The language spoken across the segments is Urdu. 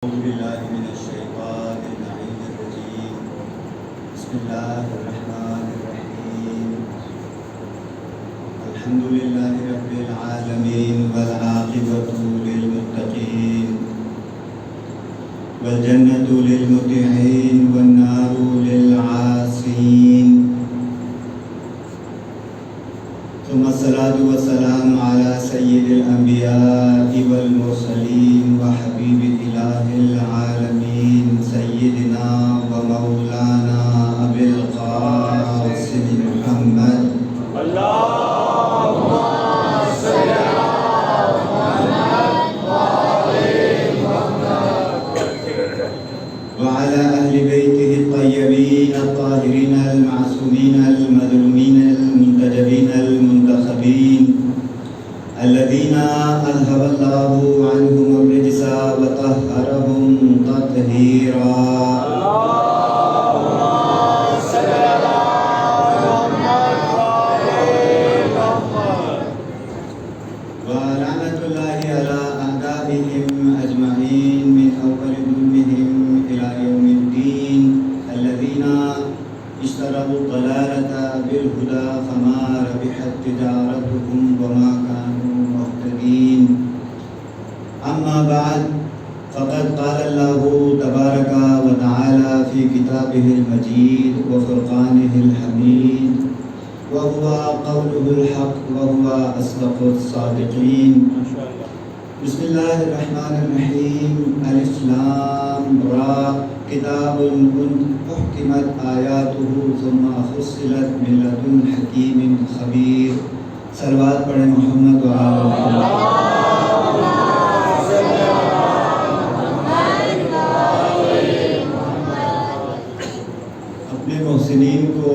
أعوذ بالله من الشيطان اللعين الرجيم. بسم الله الرحمن الرحيم. الحمد لله رب العالمين والعاقبة للمتقين والجنة للمطيعين والنار للعاصين. ثم الصلاة والسلام على سيد الأنبياء والمرسلين وحبيب إله العالمين سيدنا ومولانا أبي القاسم محمد اللهم صل على محمد وآل محمد وعلى أهل بيته الطيبين الطاهرين المعصومين المظلومين المنتجبين المنتخبين الذين أذهب الله عنهم الرجس وطهرهم تطهيرا. اللهم صل على محمد وآل محمد ولعنة الله على أعدائهم أجمعين من أول ظلمهم إلى يوم الدين الذين اشتروا الضلالة بالهدى فما ربحت تجارتهم وما كانوا مهتدين. أما بعد فقد قال الله تبارك وتعالى في كتابه المجيد وفرقانه الحميد وهو قوله الحق وهو أصدق الصادقين. بسم الله الرحمن الرحيم. الف لام را کتاب احکمت آیاتہ ثم فصلت من لدن حکیم خبیر. صلوات پڑھیں محمد و آل محمد. اپنے محسنین کو،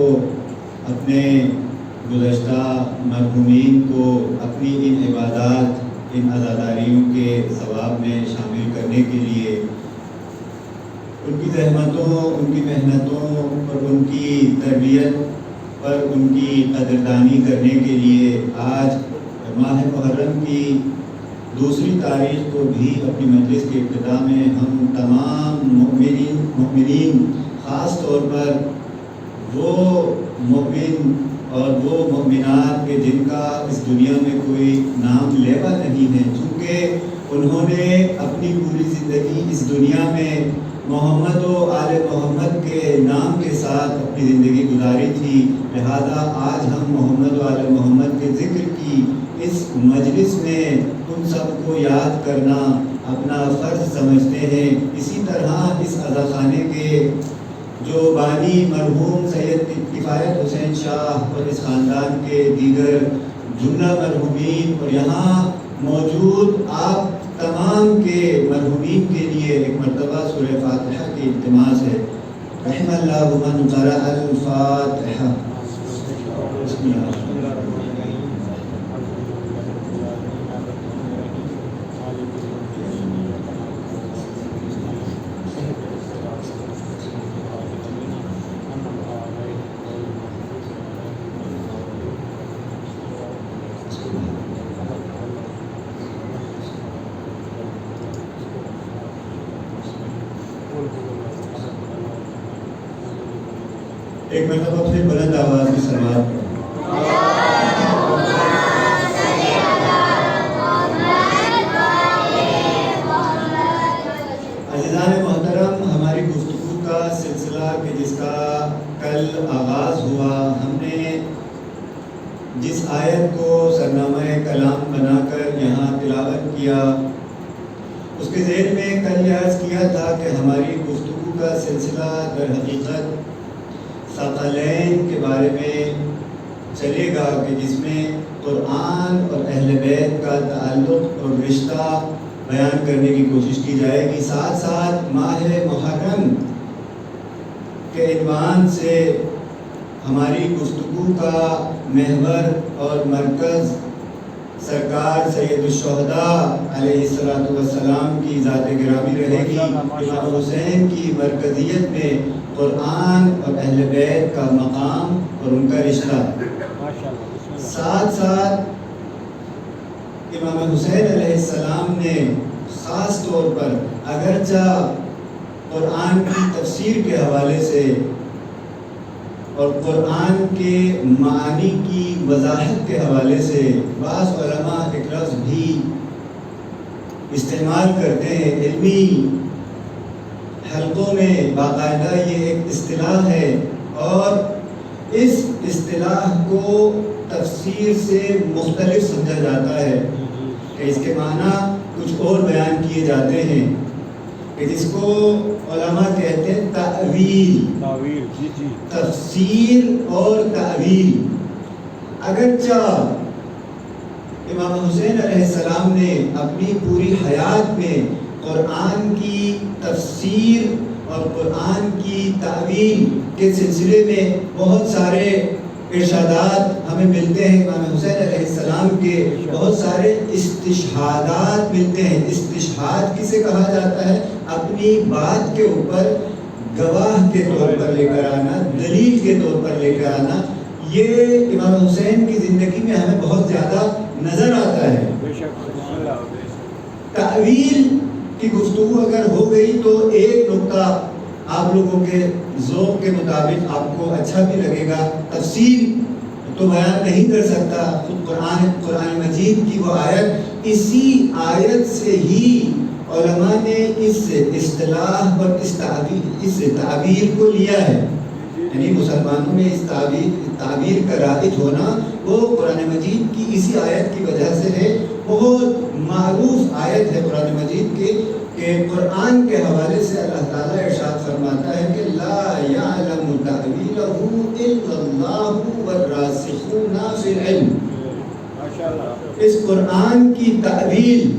اپنے گزشتہ مرحومین کو اپنی ان عبادات، ان عزاداریوں کے ثواب میں شامل کرنے کے لیے ان کی زحمتوں، ان کی محنتوں اور ان کی تربیت پر ان کی قدردانی کرنے کے لیے آج ماہ محرم کی دوسری تاریخ کو بھی اپنی مجلس کے ابتدا میں ہم تمام مؤمنین خاص طور پر وہ مؤمن اور وہ مؤمنات کے جن کا اس دنیا میں کوئی نام لیوا نہیں ہے، چونکہ انہوں نے اپنی پوری زندگی اس دنیا میں محمد و آل محمد کے نام کے ساتھ اپنی زندگی گزاری تھی، لہذا آج ہم محمد و آل محمد کے ذکر کی اس مجلس میں ان سب کو یاد کرنا اپنا فرض سمجھتے ہیں. اسی طرح اس عزاخانے کے جو بانی مرحوم سید کفایت حسین شاہ اور اس خاندان کے دیگر جملہ مرحومین اور یہاں موجود آپ تمام کے مرحومین کے لیے ایک مرتبہ سورہ فاتحہ کی التماس ہے. رحم اللہ من قرأ الفاتحہ. بسم اللہ. ایک مرتبہ پھر بلند آواز میں سلوات پڑھیں. عزیزان محترم، ہماری گفتگو کا سلسلہ کہ جس کا کل آغاز ہوا، ہم نے جس آیت کو سرنامہ کلام بنا کر یہاں تلاوت کیا اس کے ذہن میں کل یہ عرض کیا تھا کہ ہماری گفتگو کا سلسلہ در حقیقت ثقلین کے بارے میں چلے گا کہ جس میں قرآن اور اہل بیت کا تعلق اور رشتہ بیان کرنے کی کوشش کی جائے گی. ساتھ ساتھ ماہ محرم کے عنوان سے ہماری گفتگو کا محور اور مرکز سرکار سید الشہداء علیہ السلام کی ذات گرامی رہے گی. امام حسین کی مرکزیت میں قرآن اور اہل بیت کا مقام اور ان کا رشتہ. ساتھ ساتھ امام حسین علیہ السلام نے خاص طور پر اگرچہ قرآن کی تفسیر کے حوالے سے اور قرآن کے معانی کی وضاحت کے حوالے سے بعض علماء ایک لفظ بھی استعمال کرتے ہیں، علمی حلقوں میں باقاعدہ یہ ایک اصطلاح ہے، اور اس اصطلاح کو تفسیر سے مختلف سمجھا جاتا ہے کہ اس کے معنی کچھ اور بیان کیے جاتے ہیں، کہ جس کو علماء کہتے ہیں تأویل، تفسیر اور تأویل۔ اگرچہ امام حسین علیہ السلام نے اپنی پوری حیات میں قرآن کی تفسیر اور قرآن کی تأویل کے سلسلے میں بہت سارے ارشادات ہمیں ملتے ہیں، امام حسین علیہ السلام کے بہت سارے استشہادات ملتے ہیں۔ استشہاد کسے کہا جاتا ہے؟ اپنی بات کے اوپر گواہ کے طور پر لے کر آنا، دلیل کے طور پر لے کر آنا، یہ امام حسین کی زندگی میں ہمیں بہت زیادہ نظر آتا ہے۔ تأویل کی گفتگو اگر ہو گئی تو ایک نقطہ آپ لوگوں کے ذوق کے مطابق آپ کو اچھا بھی لگے گا، تفصیل تو بیان نہیں کر سکتا، خود قرآن مجید کی وہ آیت، اسی آیت سے ہی علماء نے اس اصطلاح اور اس تعبیر کو لیا ہے، یعنی مسلمانوں میں اس تعبیر کا رائج ہونا وہ قرآن مجید کی اسی آیت کی وجہ سے ہے۔ بہت معروف آیت ہے قرآن مجید کے کہ قرآن کے حوالے سے اللہ تعالیٰ ارشاد فرماتا ہے کہ لا یعلم تأویلہ الا اللہ والراسخون فی العلم۔ اس قرآن کی تأویل،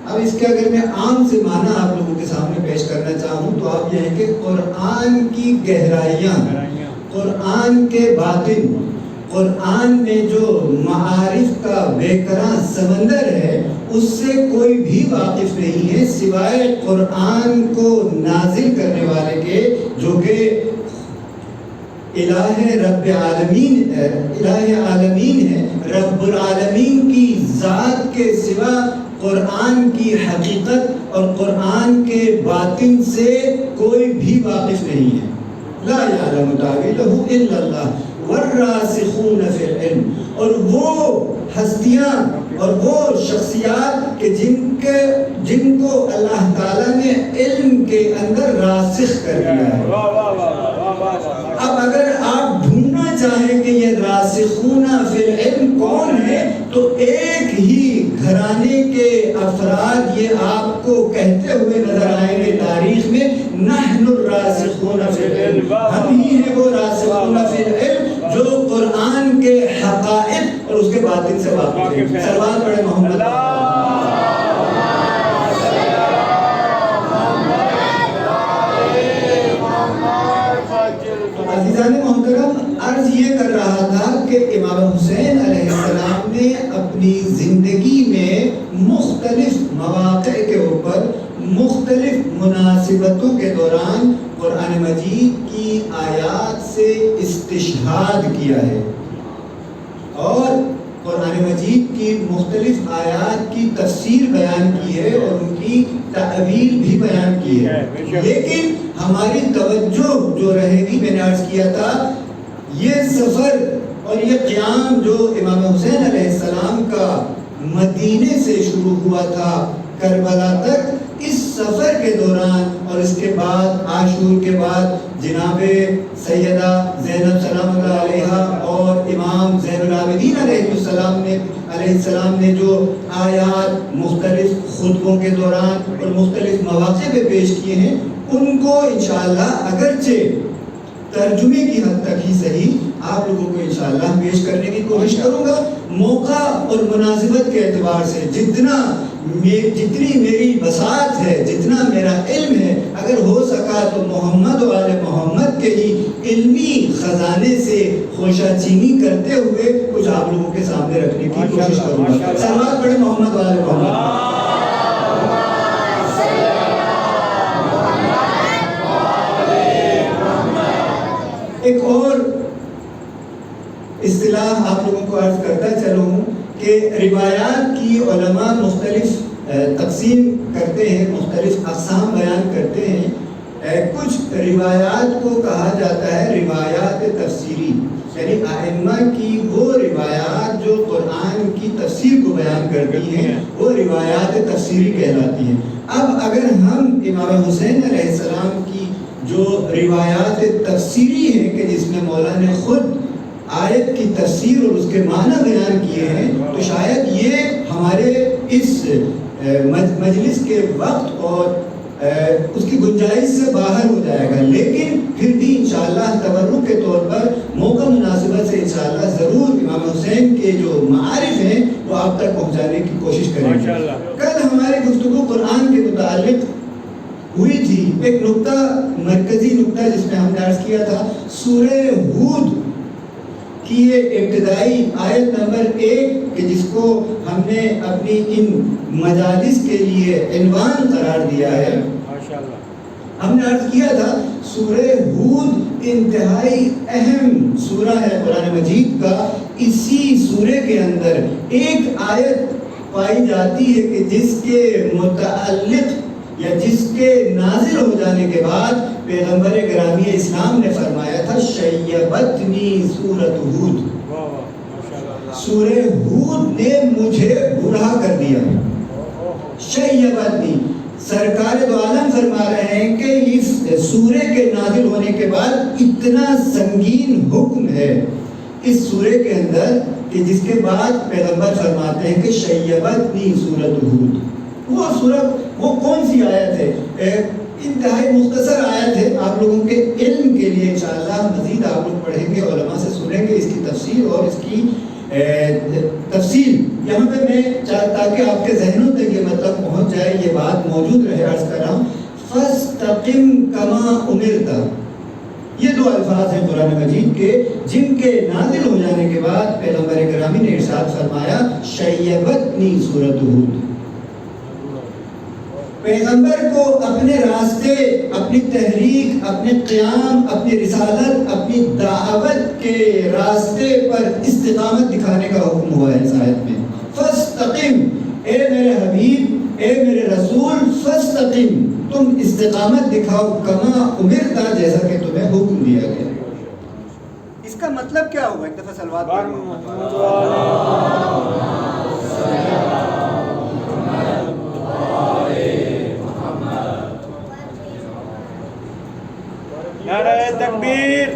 اب اس کے اگر میں عام سے معنی آپ لوگوں کے سامنے پیش کرنا چاہوں تو آپ یہ ہے کہ قرآن کی گہرائیاں، قرآن کے باطن، قرآن میں جو معارف کا بے کراں سمندر ہے اس سے کوئی بھی واقف نہیں ہے سوائے قرآن کو نازل کرنے والے کے، جو کہ الہ رب عالمین ہے، رب العالمین کی ذات کے سوا قرآن کی حقیقت اور قرآن کے باطن سے کوئی بھی واقف نہیں ہے۔ لا یعلم تأویلہ الا اللہ والراسخون فی العلم، اور وہ ہستیاں اور وہ شخصیات کہ جن کو اللہ تعالیٰ نے علم کے اندر راسخ کر دیا ہے۔ اب اگر آپ ڈھونڈنا چاہیں کہ یہ راسخون فی العلم کون ہے تو ایک ہی گھرانے کے افراد یہ آپ کو کہتے ہوئے نظر آئیں گے تاریخ میں، نحن الراسخون فی العلم، ہم ہی ہیں وہ راسخون فی العلم جو قرآن کے حقائق اور اس کے باطن سے واقف ہیں۔ سلوات پڑھیں محمد۔ عزیزان محترم، عرض یہ کر رہا تھا کہ امام حسین علیہ السلام نے اپنی زندگی میں مختلف مواقع کے اوپر مختلف مناسبتوں کے دوران قرآن مجید کی آیات سے استشہاد کیا ہے، اور قرآن مجید کی مختلف آیات کی تفسیر بیان کی ہے اور ان کی تأویل بھی بیان کی ہے۔ لیکن ہماری توجہ جو رہے گی، میں نے عرض کیا تھا، یہ سفر اور یہ قیام جو امام حسین علیہ السلام کا مدینے سے شروع ہوا تھا کربلا تک، اس سفر کے دوران اور اس کے بعد عاشور کے بعد جناب سیدہ زینب سلام اللہ علیہا اور امام زین العابدین علیہ السلام نے جو آیات مختلف خطبوں کے دوران اور مختلف مواقع پہ پیش کیے ہیں، ان کو انشاءاللہ اگرچہ ترجمے کی حد تک ہی صحیح آپ لوگوں کو انشاءاللہ پیش کرنے کی کوشش کروں گا۔ موقع اور مناسبت کے اعتبار سے جتنی میری بساط ہے، جتنا میرا علم ہے، اگر ہو سکا تو محمد و آل محمد کے ہی علمی خزانے سے خوشہ چینی کرتے ہوئے کچھ آپ لوگوں کے سامنے رکھنے کی کوشش کروں گا۔ سلوات پڑھیں محمد و آل محمد۔ ایک اور اصطلاح آپ لوگوں کو عرض کرتا چلوں کہ روایات کی علماء مختلف تقسیم کرتے کرتے ہیں، مختلف اقسام بیان کرتے ہیں. کچھ روایات کو کہا جاتا ہے روایات تفسیری، یعنی ائمہ کی وہ روایات جو قرآن کی تفسیر کو بیان کرتی ہیں وہ روایات تفسیری کہلاتی ہیں. اب اگر ہم امام حسین علیہ السلام کی جو روایات تفسیری ہیں کہ جس میں مولا نے خود آیت کی تفسیر اور اس کے معنی بیان کیے ہیں، تو شاید یہ ہمارے اس مجلس کے وقت اور اس کی گنجائش سے باہر ہو جائے گا، لیکن پھر بھی انشاءاللہ تبرک کے طور پر موقع مناسبت سے انشاءاللہ ضرور امام حسین کے جو معارف ہیں وہ آپ تک پہنچانے کی کوشش کریں گے. کل ہماری گفتگو قرآن کے متعلق ہوئی تھی. ایک نقطہ، مرکزی نقطہ جس میں ہم نے عرض کیا تھا، سورہ ہود کی یہ ابتدائی آیت نمبر 1 کہ جس کو ہم نے اپنی ان مجالس کے لیے عنوان قرار دیا ہے. ہم نے عرض کیا تھا سورہ ہود انتہائی اہم سورہ ہے قرآن مجید کا. اسی سورے کے اندر ایک آیت پائی جاتی ہے کہ جس کے متعلق یا جس کے نازل ہو جانے کے بعد پیغمبر گرامی اسلام نے فرمایا تھا شیبتنی سورۃ ہود، سورہ ہود نے مجھے برا کر دیا. شیبتنی، سرکار دو عالم فرما رہے ہیں کہ اس سورے کے نازل ہونے کے بعد اتنا سنگین حکم ہے اس سورے کے اندر کہ جس کے بعد پیغمبر فرماتے ہیں کہ شیبتنی سورۃ ہود. وہ سورت وہ کون سی آیت ہے؟ انتہائی مختصر آیت ہے. آپ لوگوں کے علم کے لیے انشاءاللہ مزید آپ لوگ پڑھیں گے، علماء سے سنیں گے اس کی تفسیر اور اس کی تفصیل. یہاں پہ میں تاکہ آپ کے ذہنوں تک یہ مطلب پہنچ جائے، یہ بات موجود رہے، عرض کر رہا ہوں فَاسْتَقِمْ كَمَا أُمِرْتَ. یہ دو الفاظ ہیں قرآن مجید کے جن کے نازل ہو جانے کے بعد پیغمبر گرامی نے ارشاد فرمایا شیبتنی سورۃ ہود. پیغمبر کو اپنے راستے، اپنی تحریک، اپنے قیام، اپنی رسالت، اپنی دعوت کے راستے پر استقامت دکھانے کا حکم ہوا ہے اس آیت میں. فاستقم، اے میرے حبیب، اے میرے رسول، فاستقم، تم استقامت دکھاؤ، کما امرتا، جیسا کہ تمہیں حکم دیا گیا. اس کا مطلب کیا ہوا؟ ایک دفعہ صلوات نعرہ تکبیر،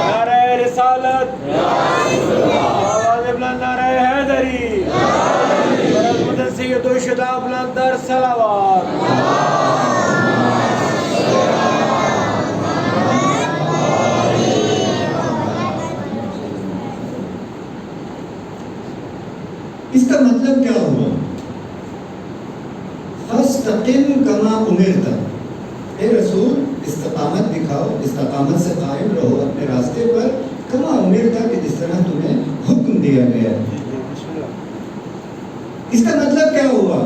نعرہ رسالت، آواز بلند نعرہ حیدری، عظمت سید الشہداء بلند در صلوات. اس کا مطلب کیا ہوا؟ فاستقم کما امرت، اے رسول استقامت دکھاؤ، استقامت سے قائم رہو اپنے راستے پر، کما امرت کہ جس طرح تمہیں حکم دیا گیا. اس کا مطلب کیا ہوا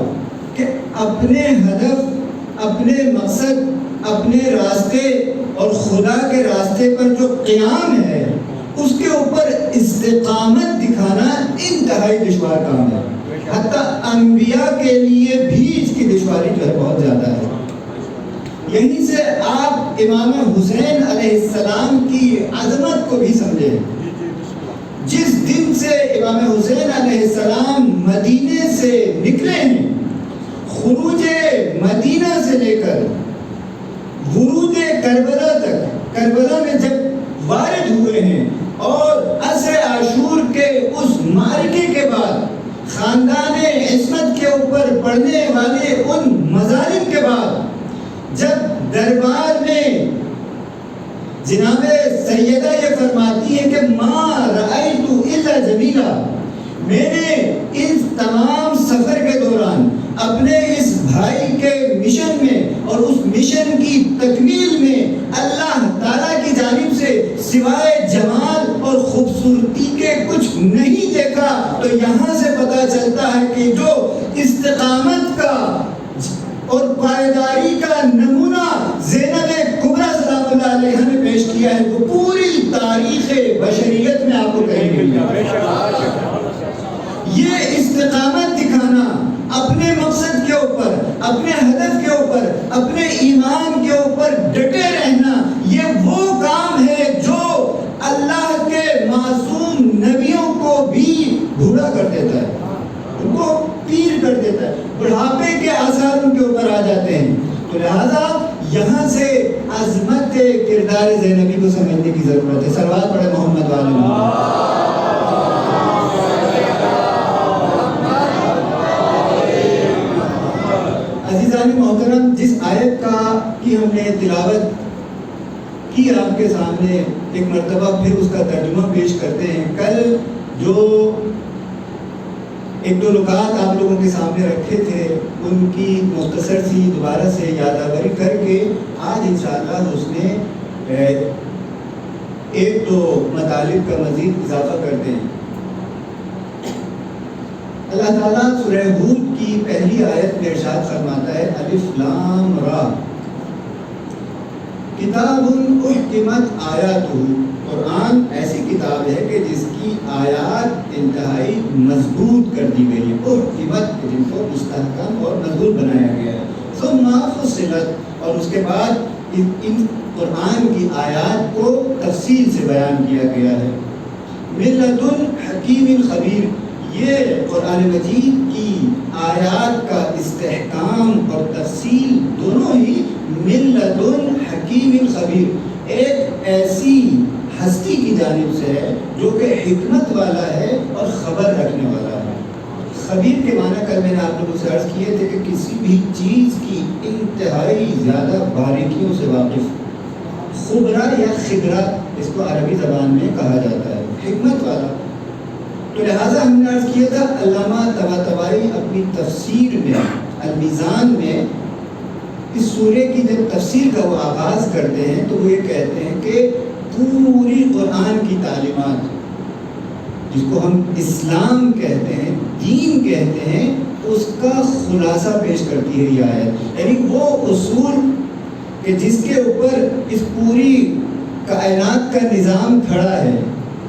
کہ اپنے ہدف، اپنے مقصد، اپنے راستے اور خدا کے راستے پر جو قیام ہے اس کے اوپر استقامت دکھانا انتہائی دشوار کام ہے. حتیٰ انبیاء کے لیے بھی اس کی دشواری جو ہے بہت زیادہ ہے. یہیں سے آپ امام حسین علیہ السلام کی عظمت کو بھی سمجھیں. جس دن سے امام حسین علیہ السلام مدینے سے نکلے ہیں، خروج مدینہ سے لے کر ورود کربلا تک، کربلا میں جب وارد ہوئے ہیں اور عصر عاشور کے اس معرکے کے بعد خاندان عصمت کے اوپر پڑنے والے ان مظالم کے بعد جب دربار میں جناب سیدہ یہ فرماتی ہے کہ ما رأیت الا جمیلا، میں نے اس تمام سفر کے دوران اپنے اس بھائی کے مشن میں اور اس مشن کی تکمیل میں اللہ تعالیٰ کی جانب سے سوائے جمال اور خوبصورتی کے کچھ نہیں دیکھا. تو یہاں سے پتہ چلتا ہے کہ جو استقامت کا اور پائیداری کا نمونہ زینب کبریٰ سلام اللہ علیہ نے پیش کیا ہے وہ پوری تاریخ بشریت میں آپ کو کہیں گے. یہ استقامت دکھانا، اپنے مقصد کے اوپر، اپنے ہدف کے اوپر، اپنے ایمان کے اوپر ڈٹے رہنا، یہ وہ کام ہے جو اللہ کے معصوم نبیوں کو بھی بوڑھا کر دیتا ہے، ان کو پیر کر دیتا ہے، بڑھاپے کے آثار ان کے اوپر آ جاتے ہیں۔ تو لہذا یہاں سے عظمت کردار زینبی کو سمجھنے کی ضرورت ہے۔ صلوات پڑھے محمد والے محمد۔ عزیزان محترم، جس آیت کی ہم نے تلاوت کی آپ کے سامنے، ایک مرتبہ پھر اس کا ترجمہ پیش کرتے ہیں۔ کل جو ایک دو نکات آپ لوگوں کے سامنے رکھے تھے ان کی مختصر سی دوبارہ سے یادآوری کر کے آج انشاءاللہ اس میں ایک دو مطالب کا مزید اضافہ کرتے ہیں۔ اللہ تعالیٰ سورہ ہود کی پہلی آیت میں ارشاد فرماتا ہے الف لام را کتاب احکمت آیاتہ، قرآن ایسی کتاب ہے کہ جس کی آیات انتہائی مضبوط کر دی گئی ہے، احکمت جن کو مستحکم اور مضبوط بنایا گیا ہے، ثم فصلت، اور اس کے بعد ان قرآن کی آیات کو تفصیل سے بیان کیا گیا ہے، من لدن حکیم خبیر، یہ قرآن مجید کی آیات کا استحکام اور تفصیل دونوں ہی من لدن حکیم خبیر، ایک ایسی ہستی کی جانب سے ہے جو کہ حکمت والا ہے اور خبر رکھنے والا ہے۔ خبیر کے معنی کل میں نے آپ لوگوں سے عرض کیے تھے کہ کسی بھی چیز کی انتہائی زیادہ باریکیوں سے واقف، خبرہ یا خبرہ اس کو عربی زبان میں کہا جاتا ہے، حکمت والا۔ تو لہٰذا ہم نے عرض کیا تھا علامہ طباطبائی اپنی تفسیر میں المیزان میں اس سورے کی جب تفسیر کا وہ آغاز کرتے ہیں تو وہ یہ کہتے ہیں کہ پوری قرآن کی تعلیمات، جس کو ہم اسلام کہتے ہیں، دین کہتے ہیں، اس کا خلاصہ پیش کرتی ہے یہ آیت، یعنی وہ اصول کہ جس کے اوپر اس پوری کائنات کا نظام کھڑا ہے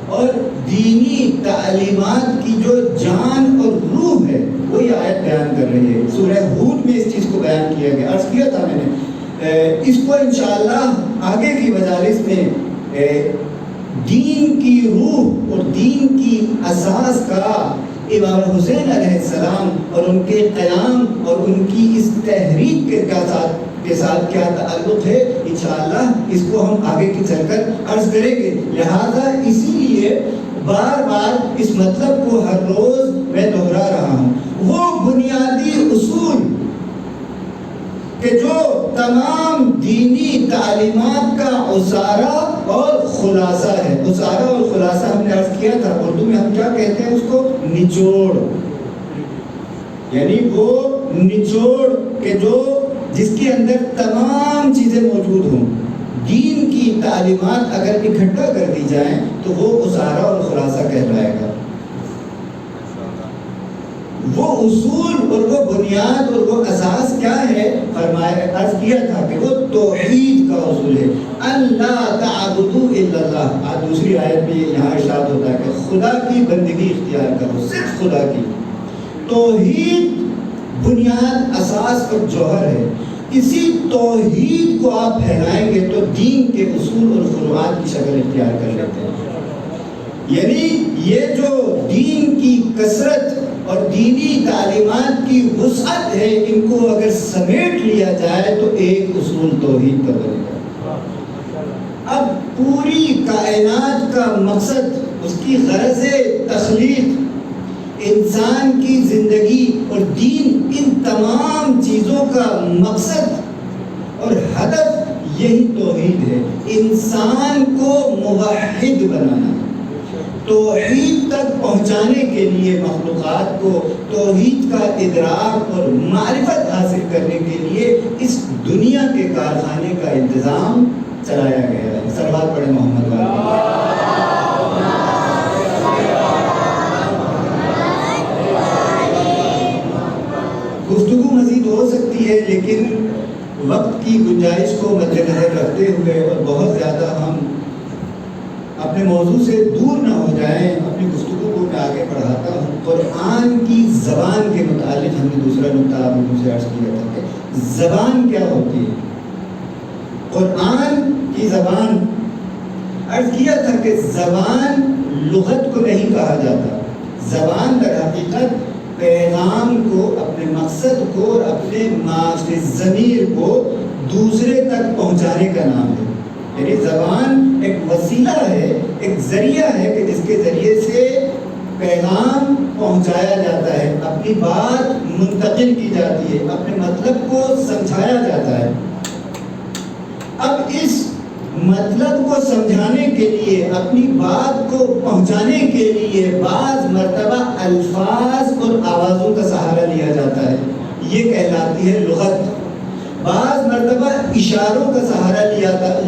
اور دینی تعلیمات کی جو جان اور روح ہے وہ یہ آیت بیان کر رہی ہے۔ سورہ ہود میں اس چیز کو بیان کیا گیا، عرض کیا تھا میں نے، اس کو انشاءاللہ آگے کی مجالس میں دین کی روح اور دین کی اساس کا امام حسین علیہ السلام اور ان کے قیام اور ان کی اس تحریک کے ساتھ کیا تعلق ہے، انشاءاللہ اس کو ہم آگے کی چل کر عرض کریں گے۔ لہذا اسی لیے بار بار اس مطلب کو ہر روز میں دہرا رہا ہوں، وہ بنیادی اصول کہ جو تمام دینی تعلیمات کا عصارہ اور خلاصہ ہے۔ عصارہ اور خلاصہ ہم نے عرض کیا تھا، اردو میں ہم کیا کہتے ہیں اس کو، نچوڑ، یعنی وہ نچوڑ کہ جو جس کے اندر تمام چیزیں موجود ہوں۔ دین کی تعلیمات اگر اکٹھا کر دی جائیں تو وہ عصارہ اور خلاصہ کہلائے گا۔ وہ اصول اور وہ بنیاد اور وہ اساس کیا ہے، فرمایا عرض کیا تھا کہ وہ توحید کا اصول ہے، اللہ تعبدوا الا اللہ۔ آج دوسری آیت میں یہاں ارشاد ہوتا ہے کہ خدا کی بندگی اختیار کرو، صرف خدا کی۔ توحید بنیاد، اساس اور جوہر ہے، اسی توحید کو آپ پھیلائیں گے تو دین کے اصول اور فروعات کی شکل اختیار کر لیتے ہیں۔ یعنی یہ جو دین کی کثرت اور دینی تعلیمات کی وسعت ہے، ان کو اگر سمیٹ لیا جائے تو ایک اصول توحید کا بنے گا۔ اب پوری کائنات کا مقصد، اس کی غرض تخلیق، انسان کی زندگی اور دین، ان تمام چیزوں کا مقصد اور ہدف یہی توحید ہے، انسان کو موحد بنانا۔ توحید تک پہنچانے کے لیے مخلوقات کو توحید کا ادراک اور معرفت حاصل کرنے کے لیے اس دنیا کے کارخانے کا انتظام چلایا گیا ہے۔ صلوات پڑھے محمد والے۔ گفتگو مزید ہو سکتی ہے لیکن وقت کی گنجائش کو مد نظر رکھتے ہوئے اور بہت زیادہ ہم اپنے موضوع سے دور نہ ہو جائیں، اپنی گفتگو کو میں آگے بڑھاتا ہوں۔ قرآن کی زبان کے متعلق ہم نے دوسرا نقطہ آپ لوگوں سے عرض کیا تھا کہ زبان کیا ہوتی ہے۔ قرآن کی زبان، عرض کیا تھا کہ زبان لغت کو نہیں کہا جاتا، زبان در حقیقت پیغام کو، اپنے مقصد کو اور اپنے معاف ضمیر کو دوسرے تک پہنچانے کا نام ہے۔ یعنی زبان ایک وسیلہ ہے، ایک ذریعہ ہے کہ جس کے ذریعے سے پیغام پہنچایا جاتا ہے، اپنی بات منتقل کی جاتی ہے، اپنے مطلب کو سمجھایا جاتا ہے۔ اب اس مطلب کو سمجھانے کے لیے، اپنی بات کو پہنچانے کے لیے بعض مرتبہ الفاظ اور آوازوں کا سہارا لیا جاتا ہے، یہ کہلاتی ہے لغت۔ بعض مرتبہ اشاروں کا سہارا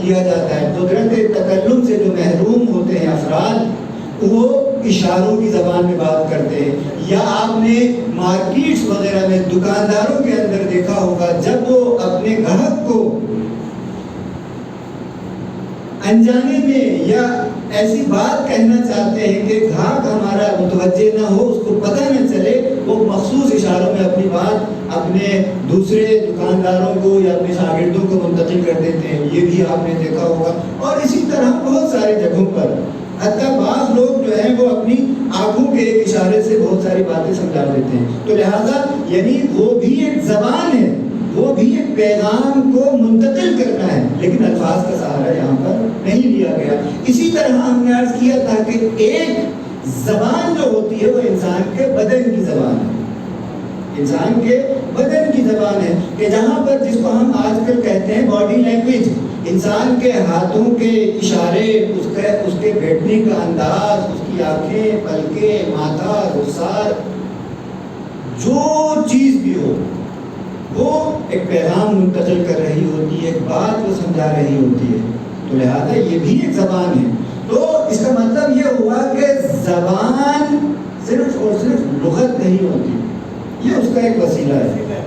لیا جاتا ہے۔ قدرت تکلم سے جو محروم ہوتے ہیں افراد، وہ اشاروں کی زبان میں بات کرتے ہیں۔ یا آپ نے مارکیٹس وغیرہ میں دکانداروں کے اندر دیکھا ہوگا، جب وہ اپنے گاہک کو انجانے میں یا ایسی بات کہنا چاہتے ہیں کہ گاہک ہمارا متوجہ نہ ہو، اس کو پتہ نہ چلے، وہ مخصوص اشاروں میں اپنی بات اپنے دوسرے دکانداروں کو یا اپنے شاگردوں کو منتقل کر دیتے ہیں، یہ بھی آپ نے دیکھا ہوگا۔ اور اسی طرح بہت ساری جگہوں پر، حتیٰ بعض لوگ جو ہیں وہ اپنی آنکھوں کے ایک اشارے سے بہت ساری باتیں سمجھا دیتے ہیں۔ تو لہٰذا یعنی وہ بھی ایک زبان ہے، وہ بھی ایک پیغام کو منتقل کرنا ہے، لیکن الفاظ کا سہارا یہاں پر نہیں لیا گیا۔ اسی طرح ہم نے عرض کیا تھا کہ ایک زبان جو ہوتی ہے وہ انسان کے بدن کی زبان ہے، انسان کے بدن کی زبان ہے، کہ جہاں پر جس کو ہم آج کل کہتے ہیں باڈی لینگویج، انسان کے ہاتھوں کے اشارے، اس کے بیٹھنے کا انداز، اس کی آنکھیں، پلکیں، ماتھا، رخسار، جو چیز بھی ہو وہ ایک پیغام منتقل کر رہی ہوتی ہے، ایک بات کو سمجھا رہی ہوتی ہے۔ تو لہذا یہ بھی ایک زبان ہے۔ تو اس کا مطلب یہ ہوا کہ زبان صرف اور صرف لغت نہیں ہوتی، یہ اس کا ایک وسیلہ ہے۔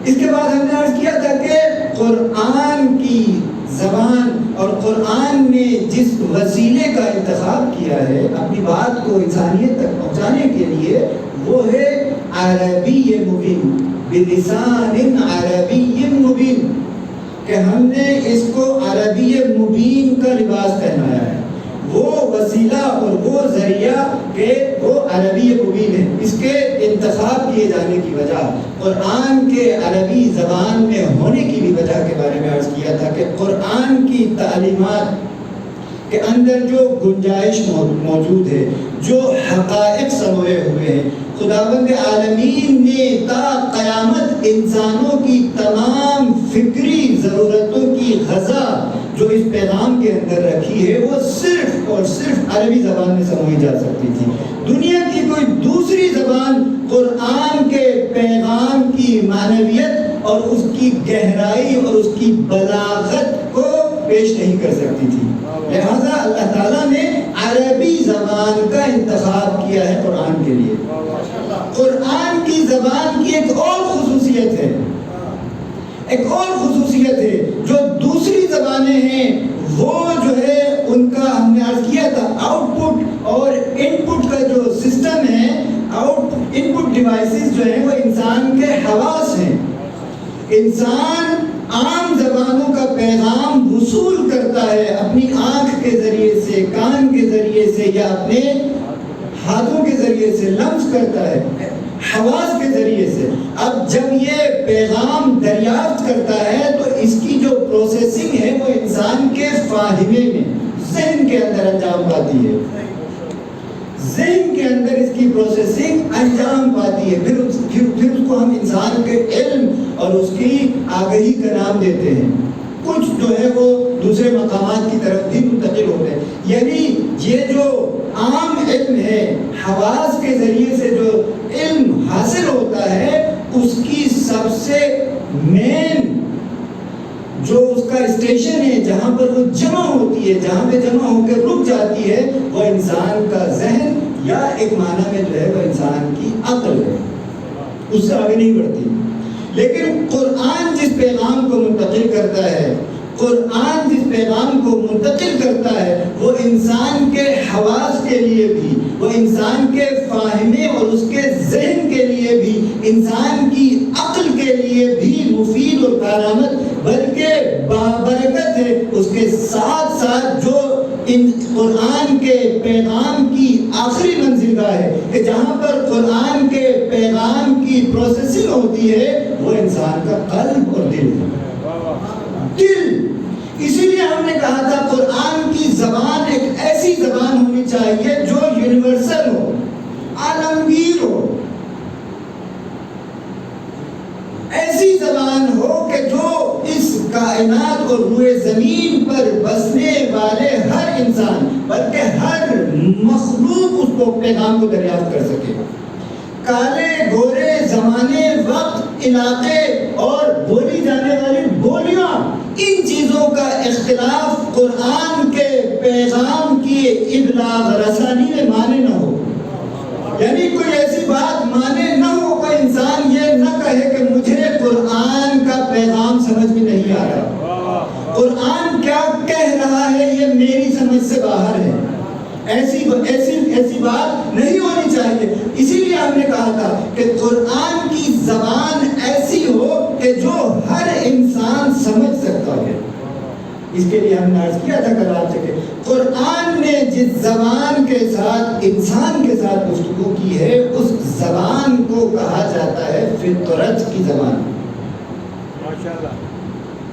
اس کے بعد ہم نے عرض کیا تھا کہ قرآن کی زبان اور قرآن نے جس وسیلے کا انتخاب کیا ہے اپنی بات کو انسانیت تک پہنچانے کے لیے، وہ ہے عربی مبین، بلسان عربی مبین، کہ ہم نے اس کو عربی مبین کا لباس پہنایا ہے۔ وہ وسیلہ اور وہ ذریعہ کہ وہ عربی مبین ہے، اس کے انتخاب کیے جانے کی وجہ، قرآن کے عربی زبان میں ہونے کی بھی وجہ کے بارے میں عرض کیا تھا کہ قرآن کی تعلیمات کے اندر جو گنجائش موجود ہے، جو حقائق سموئے ہوئے ہیں، خداوند عالمین نے تا قیامت انسانوں کی تمام فکری ضرورتوں کی غذا جو اس پیغام کے اندر رکھی ہے، وہ صرف اور صرف عربی زبان میں سموئی جا سکتی تھی۔ دنیا کی کوئی دوسری زبان قرآن کے پیغام کی معنویت اور اس کی گہرائی اور اس کی بلاغت کو پیش نہیں کر سکتی تھی۔ لہذا اللہ تعالیٰ نے عربی زبان کا انتخاب کیا ہے قرآن کے لیے۔ قرآن کی زبان کی ایک اور خصوصیت ہے، ایک اور خصوصیت ہے، جو دوسری زبانیں ہیں وہ جو ہے ان کا ہم نے عرض کیا تھا آؤٹ پٹ اور ان پٹ کا جو سسٹم ہے، ان پٹ ڈیوائسز جو ہیں وہ انسان کے حواس ہیں۔ انسان عام زبانوں کا پیغام وصول کرتا ہے اپنی آنکھ کے ذریعے سے، کان کے ذریعے سے، یا اپنے ہاتھوں کے ذریعے سے لمس کرتا ہے، حواس کے ذریعے سے۔ اب جب یہ پیغام دریافت کرتا ہے تو اس کی جو پروسیسنگ ہے وہ انسان کے فاہمے میں، ذہن کے اندر انجام پاتی ہے، ذہن کے اندر اس کی پروسیسنگ انجام پاتی ہے۔ پھر اس کو ہم انسان کے علم اور اس کی آگہی کا نام دیتے ہیں۔ کچھ جو ہے وہ دوسرے مقامات کی طرف بھی منتقل ہوتے ہیں۔ یعنی یہ جو عام علم ہے، حواس کے ذریعے سے جو علم حاصل ہوتا ہے، اس کی سب سے مین جو اس کا اسٹیشن ہے، جہاں پر وہ جمع ہوتی ہے، جہاں پہ جمع ہو کے رک جاتی ہے، وہ انسان کا ذہن، یا ایک معنی میں جو ہے وہ انسان کی عقل ہے، اس سے آگے نہیں بڑھتی۔ لیکن قرآن جس پیغام کو منتقل کرتا ہے، قرآن جس پیغام کو منتقل کرتا ہے وہ انسان کے حواس کے لیے بھی، وہ انسان کے فاہمے اور اس کے ذہن کے لیے بھی، انسان کی عقل کے لیے بھی مفید اور کارآمد بلکہ بابرکت ہے۔ اس کے ساتھ ساتھ جو ان قرآن کے پیغام کی آخری منزلگاہ ہے کہ جہاں پر قرآن کے پیغام کی پروسیسنگ ہوتی ہے وہ انسان کا قلب اور دل ہے۔ دل، اسی لیے ہم نے کہا تھا قرآن کی زبان ایک ایسی زبان ہونی چاہیے جو یونیورسل ہو، عالمگیر ہو، ایسی زبان ہو کہ جو اس کائنات اور روئے زمین پر بسنے والے ہر انسان بلکہ ہر مخلوق اس کو پیغام کو دریافت کر سکے۔ کالے گورے زمانے، وقت، علاقے اور بولی جانے والی بولیاں، ان چیزوں کا اختلاف قرآن کے پیغام کی ابلاغ رسانی میں مانے نہ ہو، یعنی کوئی ایسی بات مانے نہ ہو کہ انسان یہ نہ کہے کہ مجھے قرآن کا پیغام سمجھ میں نہیں آ رہا، قرآن کیا کہہ رہا ہے یہ میری سمجھ سے باہر ہے، ایسی بات نہیں ہونی چاہیے۔ اسی لیے ہم نے کہا تھا کہ قرآن کی زبان ایسی ہو کہ جو ہر انسان سمجھ سکتا ہے۔ اس کے لیے ہم نے عرض کیا تھا کل آپ سے کہ قرآن نے جس زبان کے ساتھ انسان کے ساتھ گفتگو کی ہے اس زبان کو کہا جاتا ہے فطرت کی زبان۔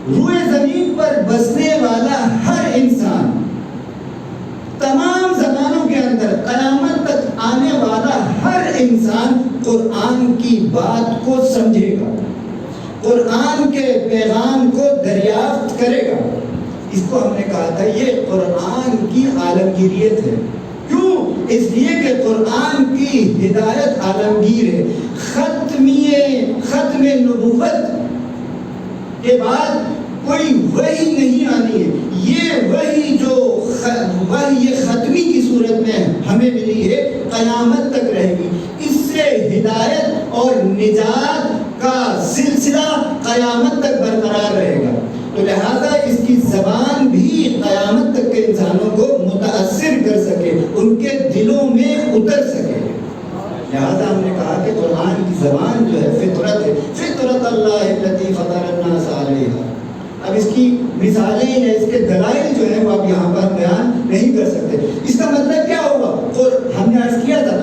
روئے زمین پر بسنے والا ہر انسان، تمام زمانوں کے اندر قیامت تک آنے والا ہر انسان قرآن کی بات کو سمجھے گا، قرآن کے پیغام کو دریافت کرے گا۔ اس کو ہم نے کہا تھا یہ قرآن کی عالمگیریت ہے۔ کیوں؟ اس لیے کہ قرآن کی ہدایت عالمگیر ہے۔ ختم نبوت کے بعد کوئی وحی نہیں آنی ہے۔ یہ وحی جو وحی ختمی کی صورت میں ہمیں ملی ہے قیامت تک رہے گی۔ اس سے ہدایت اور نجات کا سلسلہ قیامت تک برقرار رہے گا، تو لہذا اس کی زبان بھی قیامت تک کے انسانوں کو متاثر کر سکے، ان کے دلوں میں اتر سکے۔ لہذا ہم نے کہا کہ قرآن کی زبان جو ہے فطرت ہے، فطرت اللہ التی فطر الناس علیہا۔ اب اس کی مثالیں یا اس کے دلائل جو ہیں وہ آپ یہاں پر بیان نہیں کر سکتے۔ اس کا مطلب کیا ہوگا؟ ہم نے عرض کیا تھا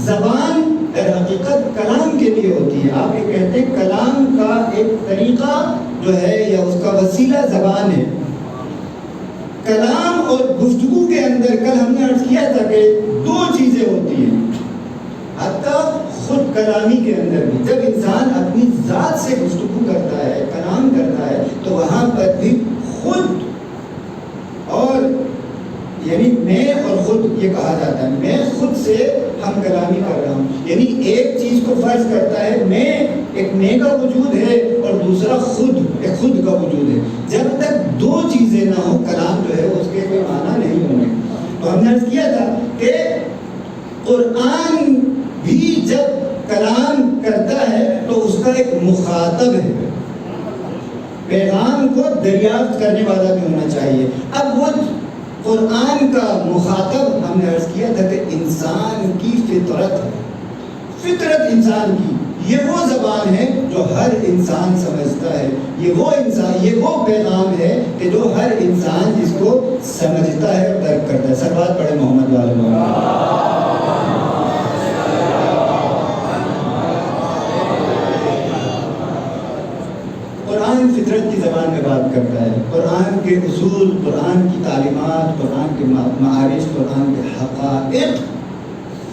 زبان در حقیقت کلام کے لیے ہوتی ہے۔ آپ یہ کہتے ہیں کلام کا ایک طریقہ جو ہے یا اس کا وسیلہ زبان ہے۔ کلام اور گفتگو کے اندر کل ہم نے عرض کیا تھا کہ دو چیزیں ہوتی ہیں، حتیٰ خود کلامی کے اندر بھی جب انسان اپنی ذات سے گفتگو کرتا ہے، کلام کرتا ہے، تو وہاں پر بھی خود اور یعنی میں اور خود یہ کہا جاتا ہے، میں خود سے ہم کلامی کر رہا ہوں، یعنی ایک چیز کو فرض کرتا ہے میں، ایک میں کا وجود ہے اور دوسرا خود، ایک خود کا وجود ہے۔ جب تک دو چیزیں نہ ہو کلام جو ہے اس کے کوئی معنی نہیں ہوں گے۔ تو ہم نے عرض کیا تھا کہ قرآن بھی جب کلام کرتا ہے تو اس کا ایک مخاطب ہے، پیغام کو دریافت کرنے والا بھی ہونا چاہیے۔ اب وہ قرآن کا مخاطب ہم نے عرض کیا تھا کہ انسان کی فطرت ہے، فطرت انسان کی، یہ وہ زبان ہے جو ہر انسان سمجھتا ہے، یہ وہ پیغام ہے کہ جو ہر انسان جس کو سمجھتا ہے اور درک کرتا ہے۔ سلوات پڑھے محمد والے محمد۔ قرآن فطرت کی زبان میں بات کرتا ہے، قرآن کے اصول، قرآن کی تعلیمات، قرآن کے معارف، قرآن کے حقائق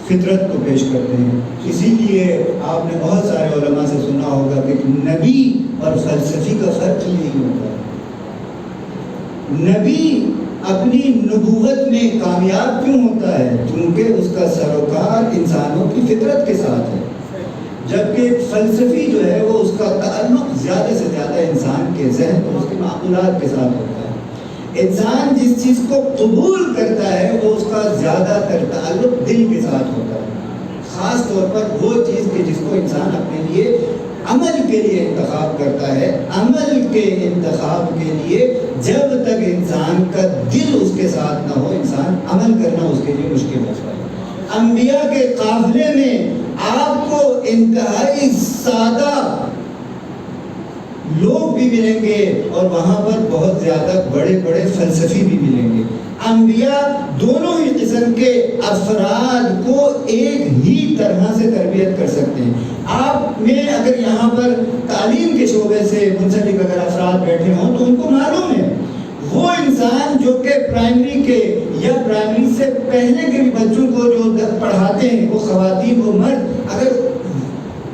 فطرت کو پیش کرتے ہیں۔ اسی لیے آپ نے بہت سارے علماء سے سنا ہوگا کہ نبی اور فلسفی کا فرق یہی ہوتا ہے۔ نبی اپنی نبوت میں کامیاب کیوں ہوتا ہے؟ کیونکہ اس کا سروکار انسانوں کی فطرت کے ساتھ ہے، جبکہ فلسفی جو ہے وہ اس کا تعلق زیادہ سے زیادہ انسان کے ذہن اور اس کے معقولات کے ساتھ ہوتا ہے۔ انسان جس چیز کو قبول کرتا ہے وہ اس کا زیادہ تر تعلق دل کے ساتھ ہوتا ہے، خاص طور پر وہ چیز کہ جس کو انسان اپنے لیے عمل کے لیے انتخاب کرتا ہے، عمل کے کے انتخاب کے لیے جب تک انسان کا دل اس کے ساتھ نہ ہو، انسان عمل کرنا اس کے لیے مشکل ہوتا ہے۔ انبیاء کے قافلے میں آپ کو انتہائی سادہ لوگ بھی ملیں گے اور وہاں پر بہت زیادہ بڑے بڑے فلسفی بھی ملیں گے۔ انبیاء دونوں ہی قسم کے افراد کو ایک ہی طرح سے تربیت کر سکتے ہیں۔ آپ میں اگر یہاں پر تعلیم کے شعبے سے منسلک اگر افراد بیٹھے ہوں تو ان کو معلوم ہے وہ انسان جو کہ پرائمری کے یا پرائمری سے پہلے کے بھی بچوں کو جو پڑھاتے ہیں، وہ خواتین وہ مرد، اگر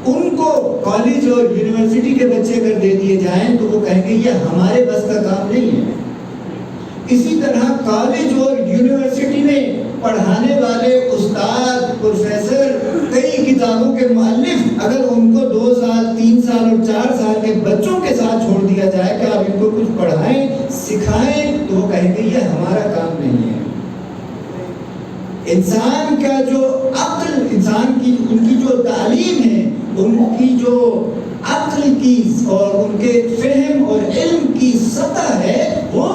ان کو کالج اور یونیورسٹی کے بچے اگر دے دیے جائیں تو وہ کہیں گے یہ ہمارے بس کا کام نہیں ہے۔ اسی طرح کالج اور یونیورسٹی میں پڑھانے والے استاد، پروفیسر، کئی کتابوں کے مؤلف اگر ان کو 2 سال 3 سال اور 4 سال کے بچوں کے ساتھ چھوڑ دیا جائے کہ آپ ان کو کچھ پڑھائیں سکھائیں تو وہ کہیں گے یہ ہمارا کام نہیں ہے۔ انسان کا جو عقل، انسان کی ان کی جو تعلیم ہے، ان کی جو عقل کی اور ان کے فہم اور علم کی سطح ہے وہ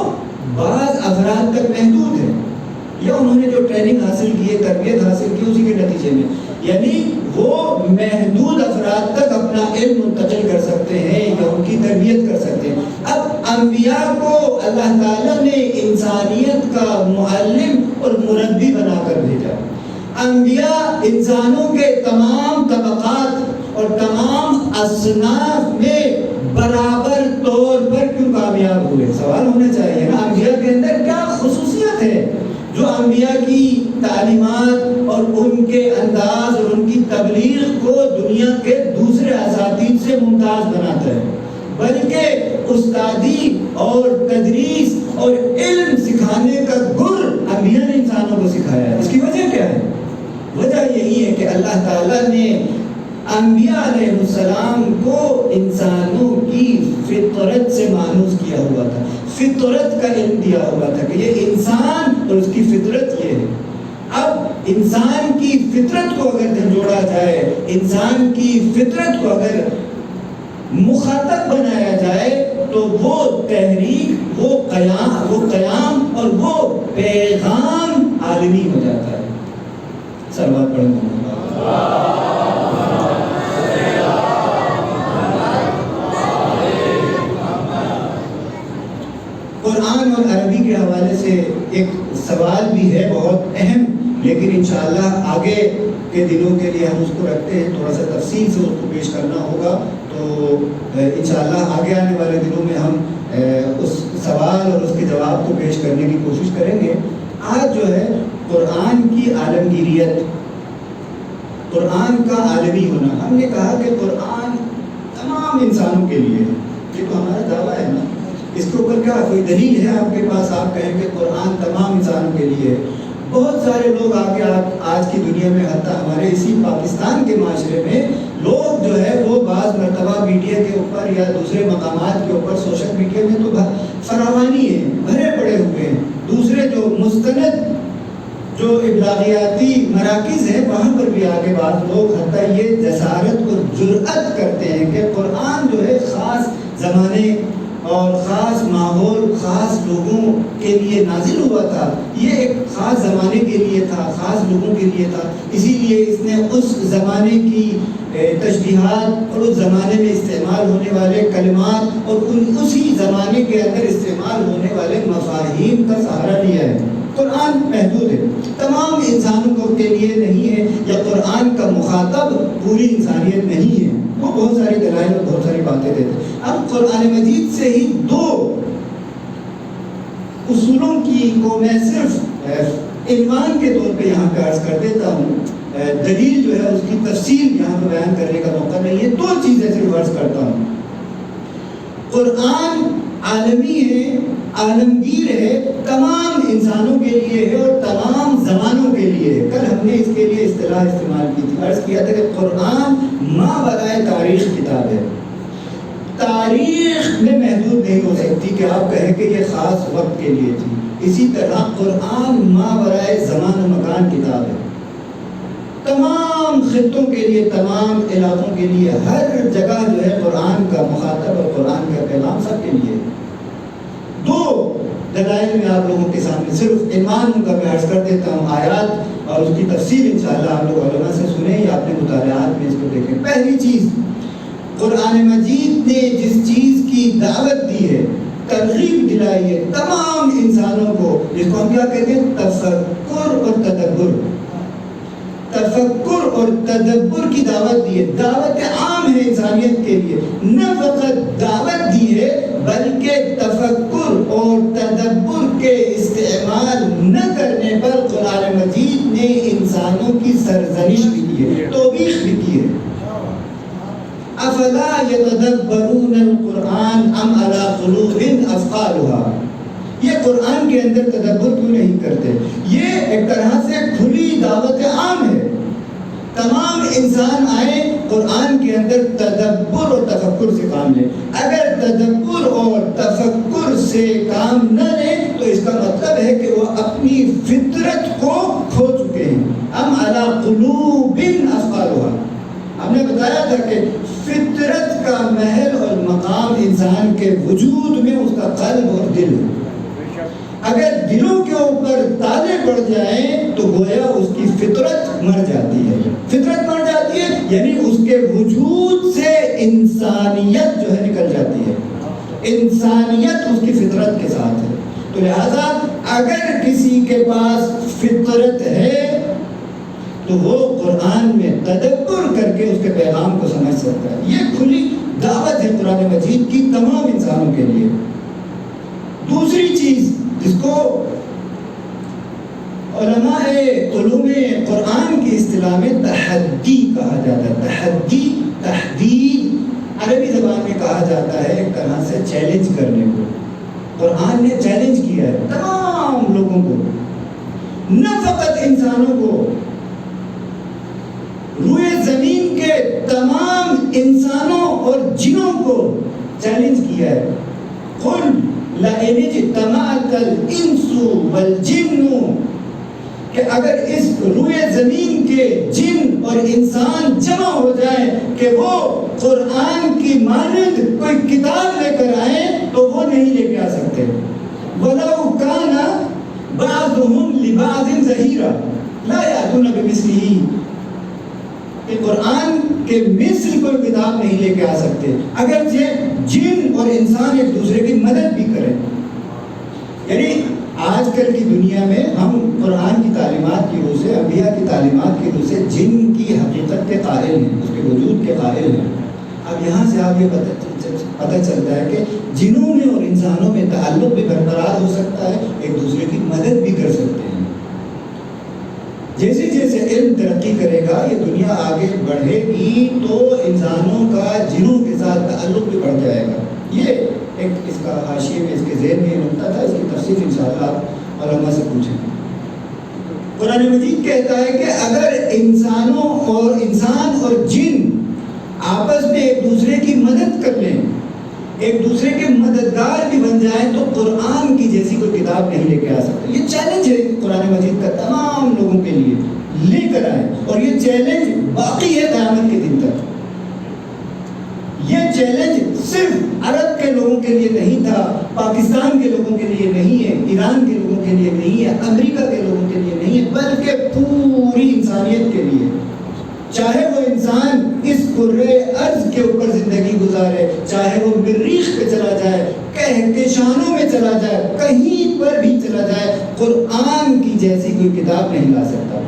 بعض افراد تک محدود ہے، یا انہوں نے جو ٹریننگ حاصل کی ہے، تربیت حاصل کی اسی کے نتیجے میں، یعنی وہ محدود افراد تک اپنا علم منتقل کر سکتے ہیں یا ان کی تربیت کر سکتے ہیں۔ اب انبیاء کو اللہ تعالیٰ نے انسانیت کا معلم اور مربی بنا کر بھیجا۔ انبیاء انسانوں کے تمام طبقات اور تمام اصناف میں برابر طور پر کیوں کامیاب ہوئے؟ سوال ہونا چاہیے نا، انبیاء کے اندر کیا خصوصیت ہے جو انبیاء کی تعلیمات اور ان کے انداز اور ان کی تبلیغ کو دنیا کے دوسرے اساتذہ سے ممتاز بناتا ہے؟ بلکہ استادی اور تدریس اور علم سکھانے کا گر انبیاء نے انسانوں کو سکھایا ہے۔ اس کی وجہ کیا ہے؟ وجہ یہی ہے کہ اللہ تعالیٰ نے انبیاء علیہ السلام کو انسانوں کی فطرت سے مانوس کیا ہوا تھا، فطرت کا علم دیا ہوا تھا کہ یہ انسان اور اس کی فطرت یہ ہے۔ اب انسان کی فطرت کو اگر جھنجھوڑا جائے، انسان کی فطرت کو اگر مخاطب بنایا جائے تو وہ تحریک، وہ قیام اور وہ پیغام عالمی ہو جاتا ہے۔ سلوات پڑھیں قرآن اور عربی کے حوالے سے ایک سوال بھی ہے بہت اہم، لیکن انشاءاللہ آگے کے دنوں کے لیے ہم اس کو رکھتے ہیں، تھوڑا سا تفصیل سے اس کو پیش کرنا ہوگا، تو انشاءاللہ آگے آنے والے دنوں میں ہم اس سوال اور اس کے جواب کو پیش کرنے کی کوشش کریں گے۔ آج جو ہے قرآن کی عالمگیریت، قرآن کا عالمی ہونا، ہم نے کہا کہ قرآن تمام انسانوں کے لیے ہے، یہ تو ہمارا دعویٰ ہے نا، اس کے اوپر کیا کوئی دلیل ہے آپ کے پاس؟ آپ کہیں کہ قرآن تمام انسانوں کے لیے ہے۔ بہت سارے لوگ آج کی دنیا میں، حتیٰ ہمارے اسی پاکستان کے معاشرے میں لوگ جو ہے وہ بعض مرتبہ میڈیا کے اوپر یا دوسرے مقامات کے اوپر، سوشل میڈیا میں تو فراوانی ہے، بھرے پڑے ہوئے ہیں، دوسرے جو مستند جو ابلاغیاتی مراکز ہیں وہاں پر بھی آگے بعض لوگ حتیٰ یہ جسارت اور جرأت کرتے ہیں کہ قرآن جو ہے خاص زمانے اور خاص ماحول، خاص لوگوں کے لیے نازل ہوا تھا، یہ ایک خاص زمانے کے لیے تھا، خاص لوگوں کے لیے تھا، اسی لیے اس نے اس زمانے کی تشبیہات اور اس زمانے میں استعمال ہونے والے کلمات اور اسی زمانے کے اندر استعمال ہونے والے مفاہیم کا سہارا لیا ہے۔ قرآن محدود ہے، تمام انسانوں کو کے لیے نہیں ہے، یا قرآن کا مخاطب پوری انسانیت نہیں ہے، وہ بہت ساری دلائل اور بہت ساری باتیں دیتے ہیں۔ اب قرآن مجید سے ہی 2 اصولوں کو میں صرف عنوان کے طور پہ یہاں پہ عرض کر دیتا ہوں، دلیل جو ہے اس کی تفصیل یہاں پہ بیان کرنے کا موقع نہیں ہے، 2 چیزیں صرف عرض کرتا ہوں۔ قرآن عالمی ہے، عالمگیر ہے، تمام انسانوں کے لیے ہے اور تمام زمانوں کے لیے ہے۔ کل ہم نے اس کے لیے اصطلاح استعمال کی تھی، عرض کیا تھا کہ قرآن ما برائے تاریخ کتاب ہے، تاریخ میں محدود نہیں ہو سکتی کہ آپ کہیں کہ یہ خاص وقت کے لیے تھی۔ اسی طرح قرآن ما برائے زمان و مکان کتاب ہے، تمام خطوں کے لیے، تمام علاقوں کے لیے، ہر جگہ جو ہے قرآن کا مخاطب اور قرآن کا پیغام سب کے لیے. دو دلائل میں آپ لوگوں کے سامنے صرف ایمان کا میں عرض کر دیتا ہوں. آیات اور اس کی تفسیر انشاءاللہ آپ لوگ علماء سے سنیں یا اپنے مطالعات میں اس کو دیکھیں. پہلی چیز، قرآن مجید نے جس چیز کی دعوت دی ہے، ترغیب دلائی ہے تمام انسانوں کو، جس کو ہم کیا کہتے ہیں، تفکر اور تدبر. تفکر اور تدبر کی دعوت دی ہے. دعوت عام ہے انسانیت کے لیے، نہ فقط دعوت دی ہے بلکہ تفکر اور تدبر کے استعمال نہ کرنے پر قرآن مجید نے انسانوں کی سرزنش بھی کی ہے، توبیخ بھی کی ہے. افلا یتدبرون القرآن ام علی قلوب اثقالها. یہ قرآن کے اندر تدبر کیوں نہیں کرتے؟ یہ ایک طرح سے کھلی دعوت عام ہے. تمام انسان آئے قرآن کے اندر تدبر اور تفکر سے کام لیں. اگر تدبر اور تفکر سے کام نہ لیں تو اس کا مطلب ہے کہ وہ اپنی فطرت کو کھو چکے ہیں. ام علی قلوب اثقالها. ہم نے بتایا تھا کہ فطرت کا محل اور مقام انسان کے وجود میں اس کا قلب اور دل ہے. اگر دلوں کے اوپر تالے پڑ جائیں تو گویا اس کی فطرت مر جاتی ہے. فطرت مر جاتی ہے یعنی اس کے وجود سے انسانیت جو ہے نکل جاتی ہے. انسانیت اس کی فطرت کے ساتھ ہے. تو لہذا اگر کسی کے پاس فطرت ہے تو وہ قرآن میں تدبر کر کے اس کے پیغام کو سمجھ سکتا ہے. یہ کھلی دعوت ہے قرآن مجید کی تمام انسانوں کے لیے. دوسری چیز جس کو علماء علوم قرآن کی اصطلاح میں تحدی کہا جاتا ہے. تحدی، تحدید عربی زبان میں کہا جاتا ہے ایک طرح سے چیلنج کرنے کو. قرآن نے چیلنج کیا ہے تمام لوگوں کو، نہ فقط انسانوں کو، روئے زمین کے تمام انسانوں اور جنوں کو چیلنج کیا ہے. قل لئن اجتمعت الانس والجن، کہ اگر اس روئے زمین کے جن اور انسان جمع ہو جائیں کہ وہ قرآن کی مانند کوئی کتاب لے کر آئیں تو وہ نہیں لے کے آ سکتے. وَلَوْ كَانَ بَعْضُهُمْ لِبَعْضٍ ظَهِيرًا لَا يَأْتُونَ بِمِثْلِهِ. کہ قرآن کے مثل کوئی کتاب نہیں لے کے آ سکتے اگرچہ جن اور انسان ایک دوسرے کی مدد بھی کریں. یعنی آج کل کی دنیا میں ہم قرآن کی تعلیمات کی روح سے، انبیاء کی تعلیمات کی روح سے جن کی حقیقت کے قائل ہیں، اس کے وجود کے قائل ہیں. اب یہاں سے آپ یہ پتہ چلتا ہے کہ جنوں میں اور انسانوں میں تعلق بھی برقرار ہو سکتا ہے، ایک دوسرے کی مدد بھی کر سکتے ہیں. جیسے جیسے علم ترقی کرے گا، یہ دنیا آگے بڑھے گی تو انسانوں کا جنوں کے ساتھ تعلق بھی بڑھ جائے گا. یہ ایک اس کا حاشیے میں، اس کے ذہن میں نکتہ تھا، اس کی تفصیل انشاءاللہ آپ علماء سے پوچھیں. قرآن مجید کہتا ہے کہ اگر انسانوں اور انسان اور جن آپس میں ایک دوسرے کی مدد کر لیں، ایک دوسرے کے مددگار بھی بن جائیں تو قرآن کی جیسی کوئی کتاب نہیں لے کے آ سکتے. یہ چیلنج ہے قرآن مجید کا تمام لوگوں کے لیے، لے کر آئیں. اور یہ چیلنج باقی ہے قیامت کے دن تک. یہ چیلنج صرف عرب کے لوگوں کے لیے نہیں تھا، پاکستان کے لوگوں کے لیے نہیں ہے، ایران کے لوگوں کے لیے نہیں ہے، امریکہ کے لوگوں کے لیے نہیں ہے، بلکہ پوری انسانیت کے لیے. چاہے وہ انسان اس کرۂ ارض کے اوپر زندگی گزارے، چاہے وہ مریخ پہ چلا جائے، کہکشانوں میں چلا جائے، کہیں پر بھی چلا جائے، قرآن کی جیسی کوئی کتاب نہیں لا سکتا.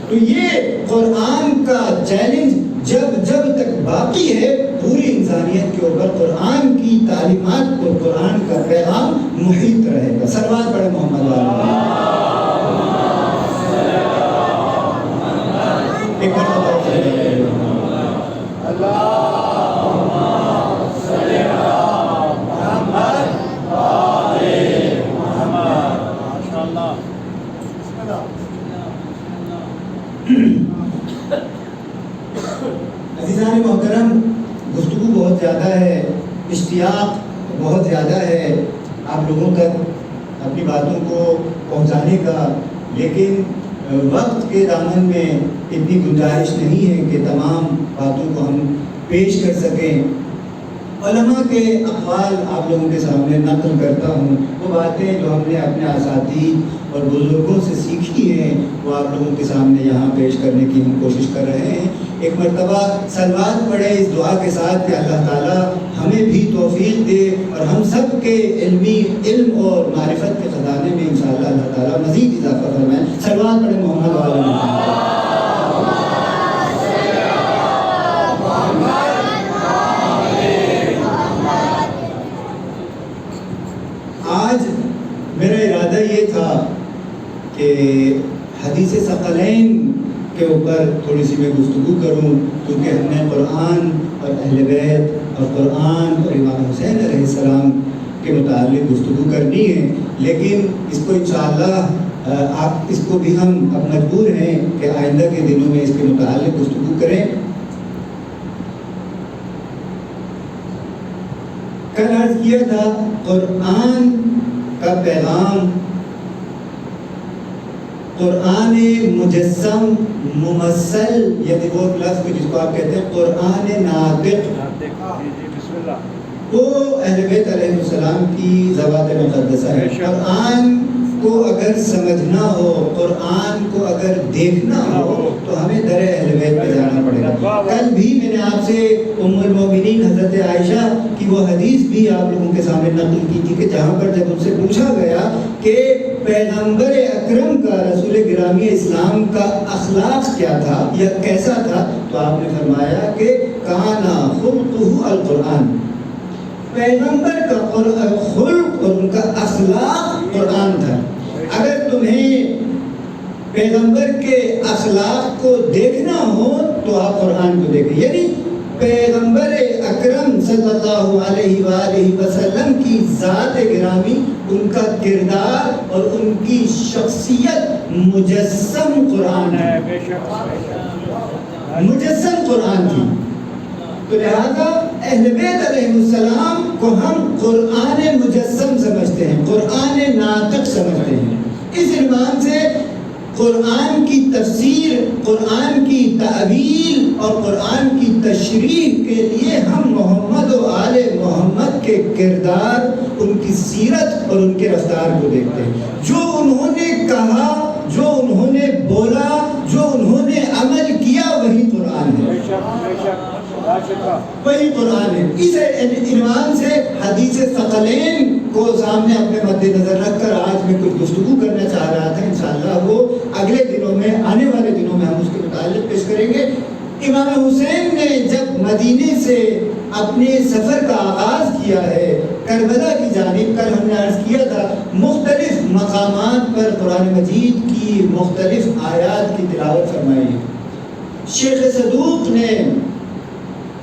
تو یہ قرآن کا چیلنج جب تک باقی ہے پوری انسانیت کے اوپر قرآن کی تعلیمات اور قرآن کا پیغام محیط رہے گا. صلوات پڑھیں محمد علیہ. ایک بار عزیزان محترم، گفتگو بہت زیادہ ہے، اشتیاق بہت زیادہ ہے آپ لوگوں تک اپنی باتوں کو پہنچانے کا، لیکن وقت کے دامن میں اتنی گنجائش نہیں ہے کہ تمام باتوں کو ہم پیش کر سکیں. علماء کے اقوال آپ لوگوں کے سامنے نقل کرتا ہوں، وہ باتیں جو ہم نے اپنے اساتذہ اور بزرگوں سے سیکھی ہیں وہ آپ لوگوں کے سامنے یہاں پیش کرنے کی ہم کوشش کر رہے ہیں۔ ایک مرتبہ صلوات پڑھے اس دعا کے ساتھ کہ اللہ تعالیٰ ہمیں بھی توفیق دے اور ہم سب کے علم اور معرفت کے خزانے میں انشاءاللہ اللہ تعالیٰ مزید اضافہ فرمائے۔ صلوات پڑھے محمد وعلی محمد۔ آج میرا ارادہ یہ تھا کہ حدیث ثقلین کے اوپر تھوڑی سی میں گفتگو کروں، کیونکہ ہم نے قرآن اور اہل بیت اور قرآن اور امام حسین علیہ السلام کے متعلق گفتگو کرنی ہے، لیکن اس کو انشاءاللہ آپ اس کو بھی ہم اب مجبور ہیں کہ آئندہ کے دنوں میں اس کے متعلق گفتگو کریں۔ کل عرض کیا تھا قرآن کا پیغام، قرآن مجسم ممثل، یعنی وہ لفظ جس کو آپ کہتے ہیں قرآن ناطق، وہ اہل بیت علیہ السلام کی ذوات مقدسہ ہے۔ قرآن کو اگر سمجھنا ہو، قرآن کو اگر دیکھنا ہو تو ہمیں در اہل بیت پہ جانا پڑے گا۔ کل بھی میں نے آپ سے ام المومنین حضرت عائشہ کی وہ حدیث بھی آپ لوگوں کے سامنے نقل کی تھی کہ جہاں پر جب ان سے پوچھا گیا کہ پیغمبر اکرم کا، رسول گرامی اسلام کا اخلاق کیا تھا یا کیسا تھا، تو آپ نے فرمایا کہ کانا خلقہ القرآن، پیغمبر کا خلق اور ان کا اخلاق قرآن تھا۔ اگر تمہیں پیغمبر کے اخلاق کو دیکھنا ہو تو آپ قرآن کو دیکھیں، یعنی پیغمبر اکرم صلی اللہ علیہ وآلہ وسلم کی ذات گرامی، ان کا کردار اور ان کی شخصیت مجسم قرآن ہے، مجسم قرآن تھی۔ تو لہذا اہل بیت علیہ السلام کو ہم قرآن مجسم سمجھتے ہیں، قرآن ناطق سمجھتے ہیں۔ اس عنوان سے قرآن کی تفسیر، قرآن کی تعویل اور قرآن کی تشریح کے لیے ہم محمد و آل محمد کے کردار، ان کی سیرت اور ان کے رفتار کو دیکھتے ہیں۔ جو انہوں نے کہا، جو انہوں نے بولا، جو انہوں نے عمل کیا، وہی قرآن ہے، وہی قرآن ہے۔ اس عنوان سے حدیث ثقلین کو سامنے اپنے مد نظر رکھ کر آج میں کچھ گفتگو کرنا چاہ رہا تھا۔ انشاءاللہ وہ اگلے دنوں میں، آنے والے دنوں میں ہم اس کے متعلق پیش کریں گے۔ امام حسین نے جب مدینے سے اپنے سفر کا آغاز کیا ہے کربلا کی جانب، کل ہم نے عرض کیا تھا مختلف مقامات پر قرآن مجید کی مختلف آیات کی تلاوت فرمائی ہے۔ شیخ صدوق نے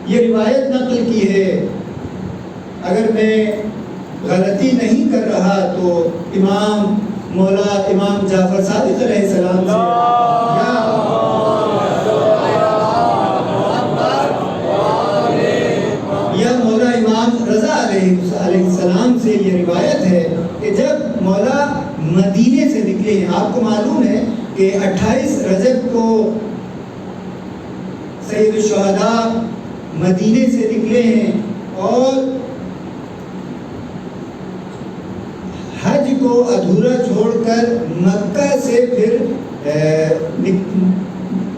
یہ روایت نقل کی ہے، اگر میں غلطی نہیں کر رہا تو امام مولا امام جعفر صادق علیہ السلام سے یا مولا امام رضا علیہ السلام سے یہ روایت ہے کہ جب مولا مدینے سے نکلے ہیں، آپ کو معلوم ہے کہ 28 رجب کو سید الشہداء مدینے سے نکلے ہیں اور حج کو ادھورا چھوڑ کر مکہ سے پھر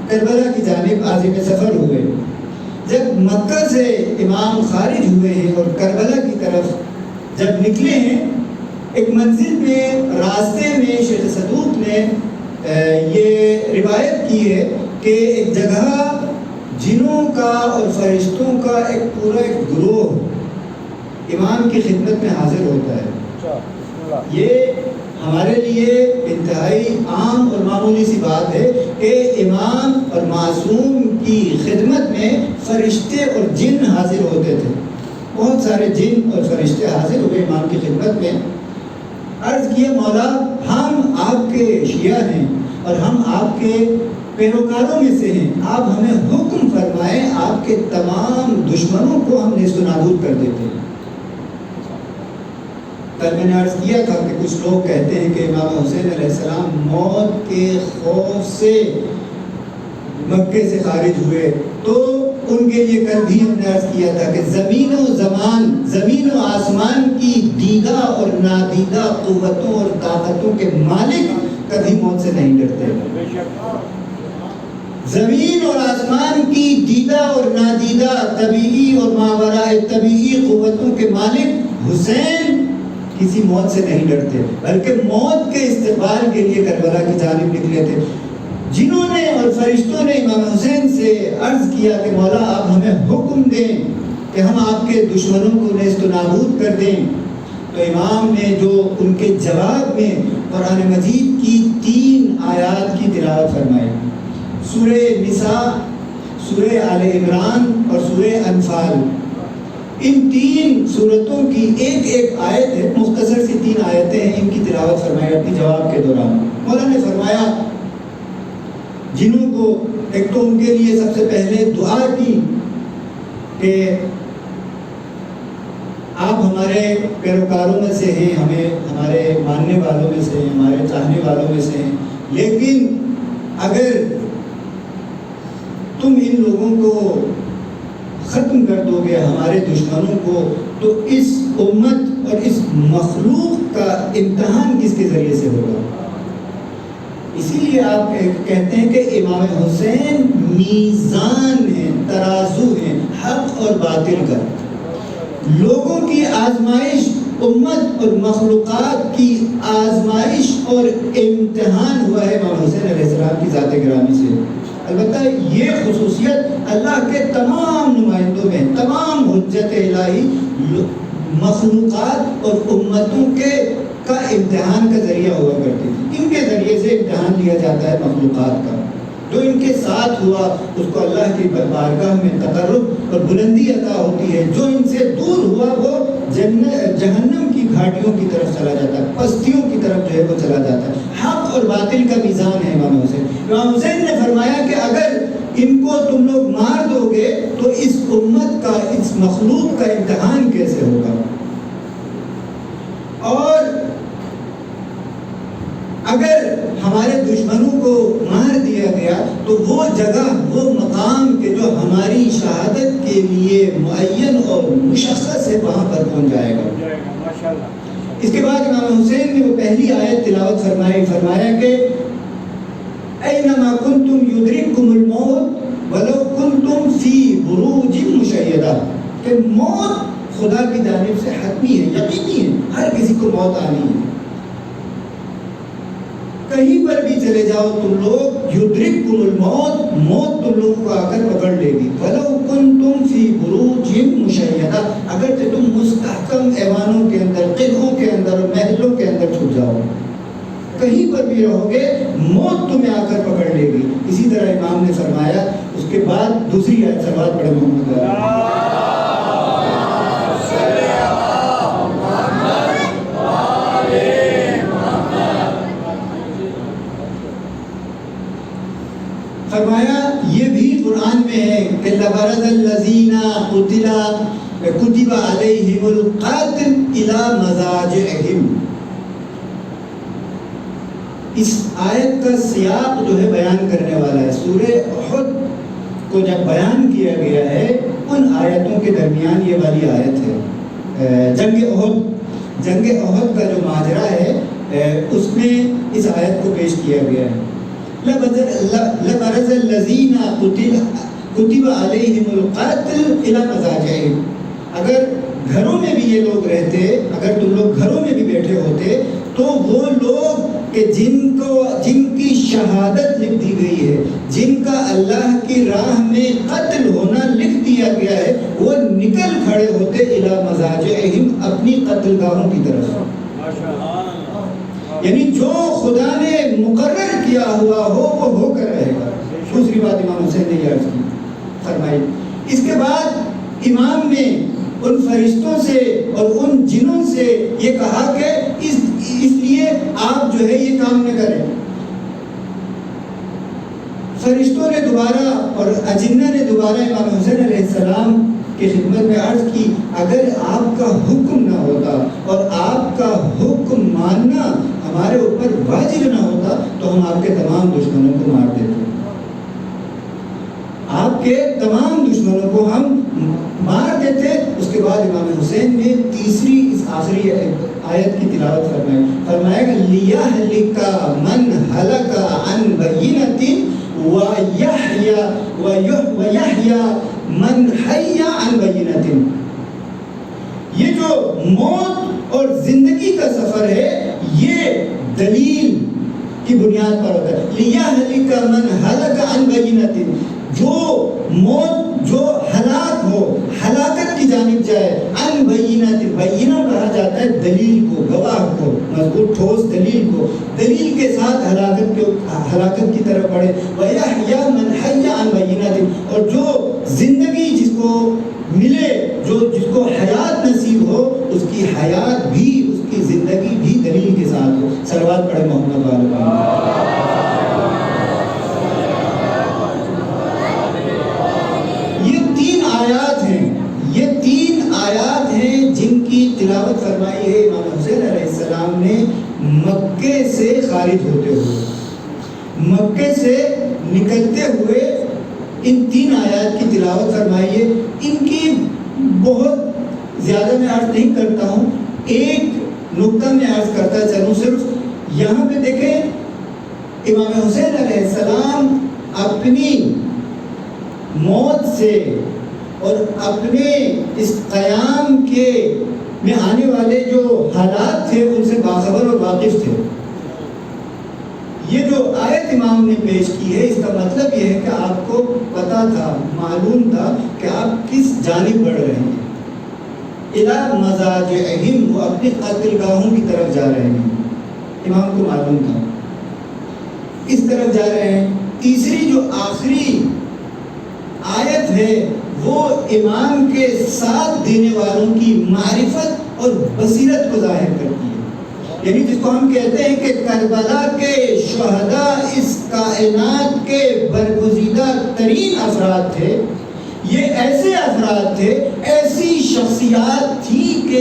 کربلا کی جانب عازم سفر ہوئے۔ جب مکہ سے امام خارج ہوئے ہیں اور کربلا کی طرف جب نکلے ہیں، ایک منزل میں راستے میں شیخ صدوق نے یہ روایت کی ہے کہ ایک جگہ جنوں کا اور فرشتوں کا ایک پورا گروہ امام کی خدمت میں حاضر ہوتا ہے۔ یہ ہمارے لیے انتہائی عام اور معمولی سی بات ہے کہ امام اور معصوم کی خدمت میں فرشتے اور جن حاضر ہوتے تھے۔ بہت سارے جن اور فرشتے حاضر ہوئے امام کی خدمت میں۔ عرض کیا مولا ہم آپ کے شیعہ ہیں اور ہم آپ کے پیروکاروں میں سے ہیں، آپ ہمیں حکم فرمائیں، آپ کے تمام دشمنوں کو ہم نیست و نابود کر دیتے ہیں۔ کل میں نے عرض کیا تھا کہ کچھ لوگ کہتے ہیں کہ امام حسین علیہ السلام موت کے خوف سے مکے سے خارج ہوئے، تو ان کے لیے کل بھی ہم نے عرض کیا تھا کہ زمین و آسمان کی دیدہ اور نادیدہ قوتوں اور طاقتوں کے مالک کبھی موت سے نہیں ڈرتے. زمین اور آسمان کی دیدہ اور نادیدہ طبیعی اور ماورائے طبیعی قوتوں کے مالک حسین کسی موت سے نہیں ڈرتے، بلکہ موت کے استقبال کے لیے کربلا کی جانب نکلے تھے. جنہوں نے اور فرشتوں نے امام حسین سے عرض کیا کہ مولا آپ ہمیں حکم دیں کہ ہم آپ کے دشمنوں کو نیست و نابود کر دیں، تو امام نے جو ان کے جواب میں قرآن مجید کی 3 آیات کی تلاوت فرمائی، سورہ نساء، سورہ آل عمران اور سورہ انفال. ان 3 سورتوں کی ایک آیت ہے، مختصر سی 3 آیتیں ہیں، ان کی تلاوت فرمائی اپنی جواب کے دوران. مولا نے فرمایا جنہوں کو ایک تو ان کے لیے سب سے پہلے دعا کی کہ آپ ہمارے پیروکاروں میں سے ہیں، ہمارے ماننے والوں میں سے ہیں، ہمارے چاہنے والوں میں سے ہیں، لیکن اگر تم ان لوگوں کو ختم کر دو گے، ہمارے دشمنوں کو، تو اس امت اور اس مخلوق کا امتحان کس کے ذریعے سے ہوگا؟ اسی لیے آپ کہتے ہیں کہ امام حسین میزان ہیں، ترازو ہیں حق اور باطل کا. لوگوں کی آزمائش، امت اور مخلوقات کی آزمائش اور امتحان ہوا ہے امام حسین علیہ السلام کی ذات گرامی سے. البتہ یہ خصوصیت اللہ کے تمام نمائندوں میں، تمام حجت الہی مخلوقات اور امتوں کا امتحان کا ذریعہ ہوا کرتی تھی. ان کے ذریعے سے امتحان لیا جاتا ہے مخلوقات کا. جو ان کے ساتھ ہوا اس کو اللہ کی بارگاہ میں تقرب اور بلندی عطا ہوتی ہے، جو ان سے دور ہوا وہ جہنم کی گھاٹیوں کی طرف چلا جاتا ہے، پستیوں کی طرف جو ہے وہ چلا جاتا ہے. حق اور باطل کا میزان ہے امام حسین. امام حسین نے فرمایا کہ اگر ان کو تم لوگ مار دو گے تو اس امت کا، اس مخلوق کا امتحان کیسے ہوگا؟ اور اگر ہمارے دشمنوں کو مار دیا گیا تو وہ جگہ، وہ مقام کہ جو ہماری شہادت کے لیے معین اور مشخص ہے، وہاں پر پہنچ جائے گا. اس کے بعد امام حسین نے وہ پہلی آیت تلاوت فرمایا کہ اینما کنتم یدرککم الموت ولو کنتم فی بروج مشیدہ، کہ موت خدا کی جانب سے حتمی ہے، یقینی ہے، ہر کسی کو موت آنی ہے. کہیں پر بھی چلے جاؤ تم لوگ، یدرککم الموت، موت تم لوگوں کو آ کر پکڑ لے گی. ولو کنتم فی بروج مشیدہ، اگرچہ تم مستحکم ایوانوں کے اندر، قلعوں کے اندر اور محلوں کے اندر چھپ جاؤ، کہیں پر بھی رہو گے موت تمہیں آ کر پکڑ لے گی. اسی طرح امام نے فرمایا. اس کے بعد دوسری آیت سلوات پڑھیں محمد. فرمایا یہ بھی قرآن میں ہے کہ لَبَرَزَ الَّذِينَ كُتِبَ عَلَيْهِمُ الْقَتْلُ إِلَى مَضَاجِعِهِمْ. اس آیت کا سیاق جو ہے بیان کرنے والا ہے. سورہ احد کو جب بیان کیا گیا ہے ان آیتوں کے درمیان یہ والی آیت ہے. جنگ احد کا جو ماجرا ہے اس میں اس آیت کو پیش کیا گیا ہے. لَبَرَزَ الَّذِينَ كُتِبَ عَلَيْهِمُ الْقَتْلُ إِلَى مَضَاجِعِهِمْ. اگر گھروں میں بھی یہ لوگ رہتے، اگر تم لوگ گھروں میں بھی بیٹھے ہوتے، تو وہ لوگ کہ جن کی شہادت لکھ دی گئی ہے، جن کا اللہ کی راہ میں قتل ہونا لکھ دیا گیا ہے، وہ نکل کھڑے ہوتے الی مضاجعہم، اپنی قتل گاہوں کی طرف. یعنی جو خدا نے مقرر کیا ہوا ہو وہ ہو کر رہے گا. دوسری بات امام حسین نے یہ عرض کی فرمائی. اس کے بعد امام نے ان فرشتوں سے اور ان جنوں سے یہ کہا کہ اس لیے آپ جو ہے یہ کام نہ کریں. فرشتوں نے دوبارہ اور اجنہ نے دوبارہ امام حسین علیہ السلام کی خدمت میں عرض کی، اگر آپ کا حکم نہ ہوتا اور آپ کا حکم ماننا ہمارے اوپر واجب نہ ہوتا تو ہم آپ کے تمام دشمنوں کو مار دیتے. آپ کے تمام دشمنوں رہے تھے، اس کے بعد امام حسین نے تیسری اس آخری آیت کی تلاوت فرمائی. فرمایا کہ لِيَهْلِكَ مَنْ هَلَكَ عَنْ بَيِّنَةٍ وَيَحْيَى مَنْ حَيَّ عَنْ بَيِّنَةٍ. یہ جو موت اور زندگی کا سفر ہے یہ دلیل کی بنیاد پر ہوتا ہے. لِيَهْلِكَ مَنْ هَلَكَ عَنْ بَيِّنَةٍ، جو موت جو ہلاک ہو، ہلاکت کی جانب جائے. عن بینۃ، بینہ کہا جاتا ہے دلیل کو، گواہ کو، مضبوط ٹھوس دلیل کو، دلیل کے ساتھ ہلاکت کی طرف بڑھے. ویحیی من حی عن بینۃ، اور جو زندگی جس کو ملے، جس کو حیات نصیب ہو، اس کی حیات بھی، اس کی زندگی بھی دلیل کے ساتھ ہو. صلوات پڑھے محمد وعلی محمد. یہ تین آیات ہیں جن کی تلاوت فرمائی ہے امام حسین علیہ السلام نے مکے سے خارج ہوتے ہوئے، مکے سے نکلتے ہوئے. ان تین آیات کی تلاوت فرمائی ہے. ان کی بہت زیادہ میں عرض نہیں کرتا ہوں، ایک نقطہ میں عرض کرتا چلوں. صرف یہاں پہ دیکھیں امام حسین علیہ السلام اپنی موت سے اور اپنے اس قیام کے میں آنے والے جو حالات تھے ان سے باخبر اور واقف تھے. یہ جو آیت امام نے پیش کی ہے اس کا مطلب یہ ہے کہ آپ کو پتا تھا، معلوم تھا کہ آپ کس جانب بڑھ رہے ہیں. الی مضاجعہم، وہ اپنی قتل گاہوں کی طرف جا رہے ہیں. امام کو معلوم تھا اس طرف جا رہے ہیں. تیسری جو آخری آیت ہے وہ امام کے ساتھ دینے والوں کی معرفت اور بصیرت کو ظاہر کرتی ہے. یعنی جس کو ہم کہتے ہیں کہ کربلا کے شہداء اس کائنات کے برگزیدہ ترین افراد تھے. یہ ایسے افراد تھے، ایسی شخصیات تھی کہ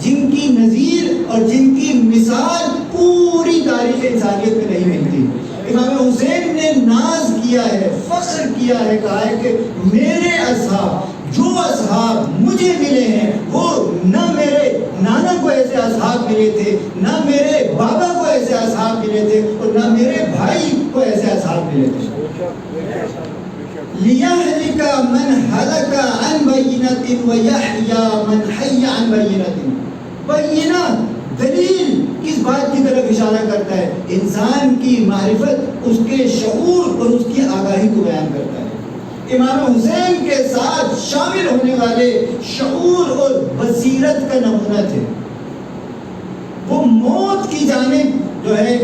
جن کی نظیر اور جن کی مثال پوری تاریخ انسانیت میں نہیں ملتی. امام حسین نے ناز کیا ہے، فخر کیا ہے، کہا ہے کہ میرے اصحاب، جو اصحاب مجھے ملے ہیں وہ نہ میرے نانا کو ایسے اصحاب ملے تھے، نہ میرے بابا کو ایسے اصحاب ملے تھے، اور نہ میرے بھائی کو ایسے اصحاب ملے تھے. لِيَهْلِكَ مَنْ هَلَكَ عَنْ بَيِّنَةٍ وَيَحْيَى مَنْ حَيَّ عَنْ بَيِّنَةٍ. بینہ دلیل کس بات کی طرف اشارہ کرتا ہے؟ انسان کی معرفت، اس کے شعور اور اس کی آگاہی کو بیان کرتا ہے. امام حسین کے ساتھ شامل ہونے والے شعور اور بصیرت کا نمونہ تھے. وہ موت کی جانب جو ہے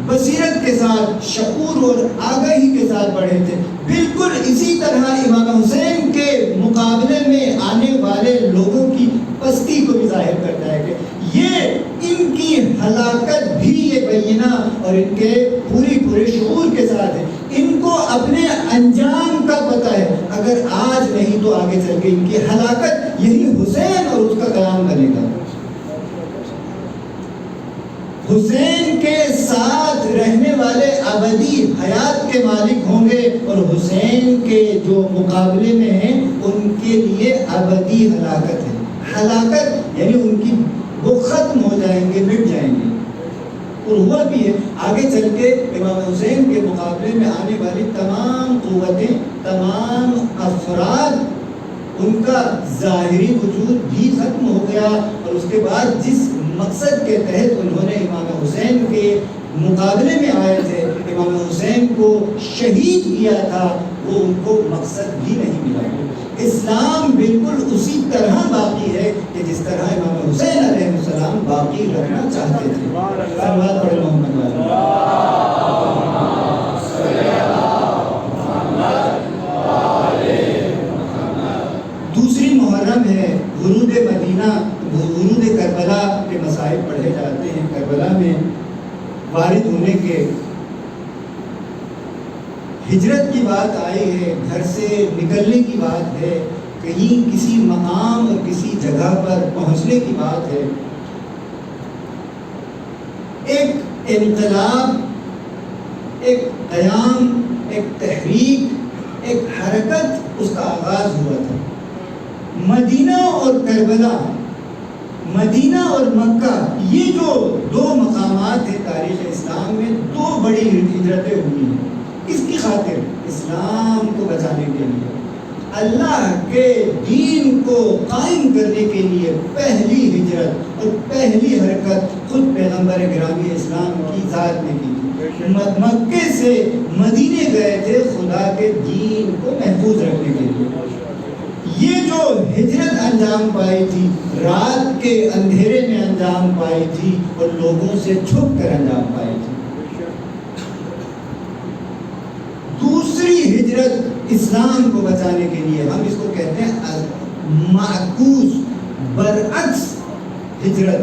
بصیرت کے ساتھ، شعور اور آگاہی کے ساتھ بڑھے تھے. بالکل اسی طرح امام حسین کے مقابلے میں آنے والے لوگوں کی پستی کو بھی ظاہر کرتا ہے کہ یہ ان کی ہلاکت بھی یہ بینہ اور ان کے پورے شعور کے ساتھ ہے. ان کو اپنے انجام کا پتہ ہے. اگر آج نہیں تو آگے چل کے ان کی ہلاکت یہی حسین اور اس کا قیام بنے گا. حسین کے ساتھ رہنے والے ابدی حیات کے مالک ہوں گے، اور حسین کے جو مقابلے میں ہیں ان کے لیے ابدی ہلاکت ہے. ہلاکت یعنی ان کی وہ ختم ہو جائیں گے، مٹ جائیں گے. اور ہوا بھی ہے. آگے چل کے امام حسین کے مقابلے میں آنے والی تمام قوتیں، تمام افراد، ان کا ظاہری وجود بھی ختم ہو گیا. اور اس کے بعد جس مقصد کے تحت انہوں نے امام حسین کے مقابلے میں آئے تھے، امام حسین کو شہید کیا تھا، وہ ان کو مقصد بھی نہیں ملا. اسلام بالکل اسی طرح باقی ہے کہ جس طرح امام حسین علیہ السلام باقی رکھنا چاہتے تھے. صلوات پڑھے محمد والے. دوسری محرم ہے، ورود مدینہ، ورود کربلا کے مسائل پڑھے جاتے ہیں. کربلا میں وارد ہونے کے، ہجرت کی بات آئی ہے، گھر سے نکلنے کی بات ہے، کہیں کسی مقام اور کسی جگہ پر پہنچنے کی بات ہے. ایک انقلاب، ایک قیام، ایک تحریک، ایک حرکت اس کا آغاز ہوا تھا. مدینہ اور کربلا، مدینہ اور مکہ، یہ جو دو مقامات ہیں تاریخ اسلام میں، دو بڑی ہجرتیں ہوئی ہیں۔ کس کی خاطر؟ اسلام کو بچانے کے لیے، اللہ کے دین کو قائم کرنے کے لیے پہلی ہجرت اور پہلی حرکت خود پیغمبر گرامی اسلام کی ذات نے کی تھی۔ مکے سے مدینے گئے تھے خدا کے دین کو محفوظ رکھنے کے لیے۔ یہ جو ہجرت انجام پائی تھی، رات کے اندھیرے میں انجام پائی تھی اور لوگوں سے چھپ کر انجام پائی تھی۔ دوسری ہجرت اسلام کو بچانے کے لیے، ہم اس کو کہتے ہیں معکوس، برعکس ہجرت،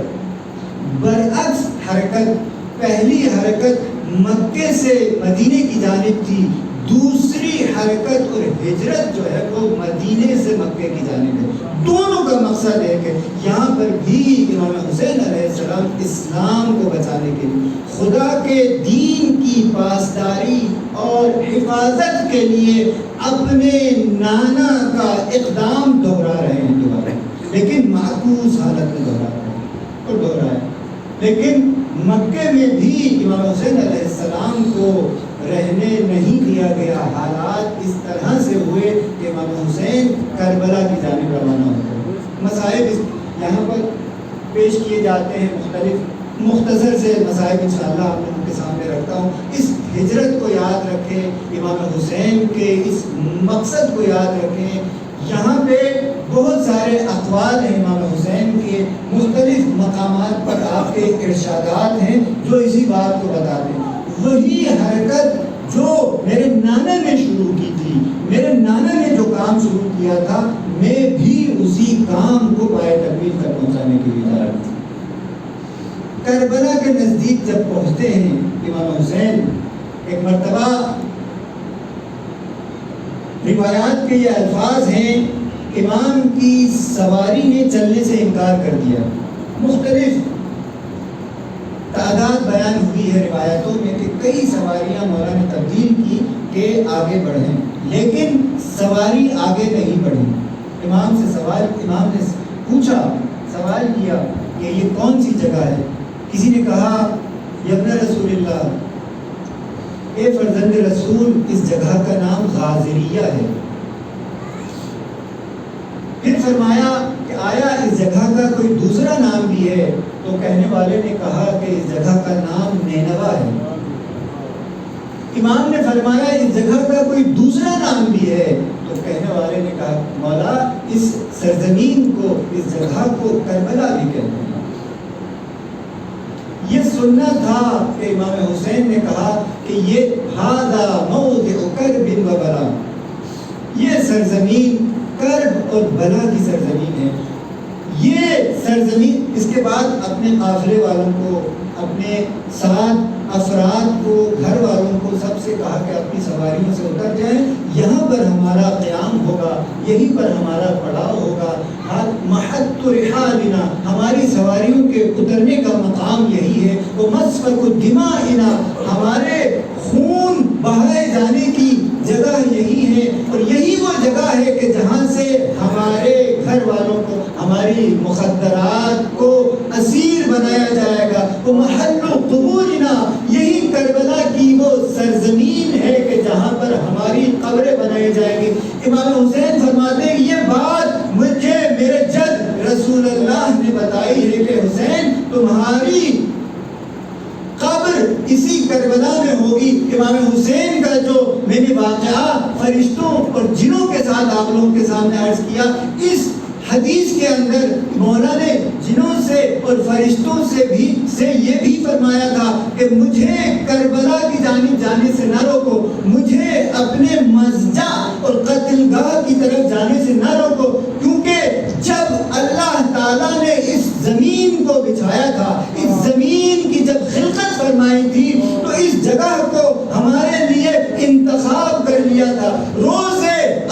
برعکس حرکت۔ پہلی حرکت مکے سے مدینے کی جانب تھی، دوسری حرکت اور ہجرت جو ہے وہ مدینے سے مکے کی جانب ہے۔ دونوں کا مقصد ہے کہ یہاں پر بھی امام حسین علیہ السلام اسلام کو بچانے کے لیے، خدا کے دین کی پاسداری اور حفاظت کے لیے اپنے نانا کا اقدام دہرا رہے ہیں دوبارہ، لیکن معکوس حالت میں دہرا رہے ہیں اور دہرائے۔ لیکن مکے میں بھی امام حسین علیہ السلام کو رہنے نہیں دیا گیا۔ حالات اس طرح سے ہوئے کہ امام حسین کربلا کی جانب روانہ ہو گئے۔ مصائب یہاں پر پیش کیے جاتے ہیں، مختصر سے مصائب انشاءاللہ آپ لوگوں کے سامنے رکھتا ہوں۔ اس ہجرت کو یاد رکھیں، امام حسین کے اس مقصد کو یاد رکھیں۔ یہاں پہ بہت سارے اقوال ہیں امام حسین کے، مختلف مقامات پر آپ کے ارشادات ہیں جو اسی بات کو بتاتے ہیں۔ وہی حرکت جو میرے نانا نے شروع کی تھی، میرے نانا نے جو کام شروع کیا تھا، میں بھی اسی کام کو پائے تکمیل تک پہنچانے کے لیے جا رہا ہوں۔ کربلا کے نزدیک جب پہنچتے ہیں امام حسین، ایک مرتبہ روایات کے یہ الفاظ ہیں، امام کی سواری نے چلنے سے انکار کر دیا۔ مختلف تعداد بیان ہوئی ہے روایتوں میں کہ کئی سواریاں مولا نے تبدیل کی کہ آگے بڑھیں، لیکن سواری آگے نہیں بڑھی۔ امام نے پوچھا، سوال کیا کہ یہ کون سی جگہ ہے؟ کسی نے کہا یا ابن رسول اللہ، اے فرزند رسول، اس جگہ کا نام غازریہ ہے۔ پھر فرمایا کہ آیا اس جگہ کا کوئی دوسرا نام بھی ہے؟ تو کہنے والے نے کہا کہ اس جگہ کا نام نینوا ہے۔ امام نے فرمایا اس جگہ کا کوئی دوسرا نام بھی ہے؟ تو کہنے والے نے کہا مولا اس سرزمین کو، اس جگہ کو کربلا بھی کہتے ہیں۔ یہ سننا تھا کہ امام حسین نے کہا کہ یہ ھذا موضع کرب و بلا، یہ سرزمین کرب اور بلا کی سرزمین ہے۔ یہ سرزمین، اس کے بعد اپنے قافلے والوں کو، اپنے ساتھ افراد کو، گھر والوں کو سب سے کہا کہ اپنی سواریوں سے اتر جائیں، یہاں پر ہمارا قیام ہوگا، یہیں پر ہمارا پڑاؤ ہوگا، محط رحالنا، ہماری سواریوں کے اترنے کا مقام یہی ہے، وہ مسفک دمائنا، ہمارے خون بہائے جانے کی جگہ یہی ہے، اور یہی وہ جگہ ہے کہ جہاں سے ہمارے گھر والوں کو، ہماری مخدرات کو اسیر بنایا جائے گا، وہ محل قبورنا، یہی کربلا کی وہ سرزمین ہے کہ جہاں پر ہماری قبریں بنائی جائیں گی۔ امام حسین فرماتے ہیں یہ بات مجھے میرے جد رسول اللہ نے بتائی ہے کہ حسین تمہاری قبر اسی کربلا میں ہوگی۔ امام حسین کا جو میں نے واقعہ فرشتوں اور جنوں کے ساتھ آپ لوگوں کے سامنے عرض کیا، اس حدیث کے اندر مولا نے جنوں سے اور فرشتوں سے یہ بھی فرمایا تھا کہ مجھے کربلا کی جانب جانے سے نہ روکو، مجھے اپنے مضجع اور قتل گاہ کی طرف جانے سے نہ روکو، کیونکہ جب اللہ تعالیٰ نے اس زمین کو بچھایا تھا، اس زمین کی جب خلقت فرمائی تھی تو اس جگہ کو ہمارے لیے انتخاب کر لیا تھا۔ روز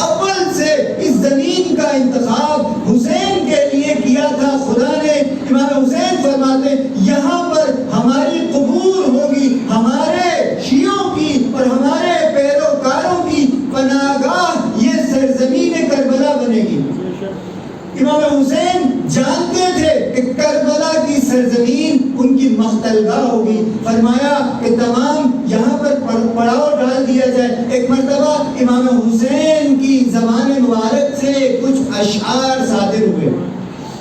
اول سے اس زمین کا انتخاب حسین کے لیے کیا تھا خدا نے۔ امام حسین فرماتے یہاں پر ہماری قبور ہوگی، ہمارے شیعوں کی اور ہمارے پیروکاروں کی پناہ گاہ یہ سرزمین کربلا بنے گی۔ سرزمین ان کی مختلگاہ ہوگی. فرمایا کہ تمام یہاں پر پڑاؤ ڈال دیا جائے. ایک مرتبہ امام حسین کی زبان مبارک سے کچھ اشعار صادر ہوئے.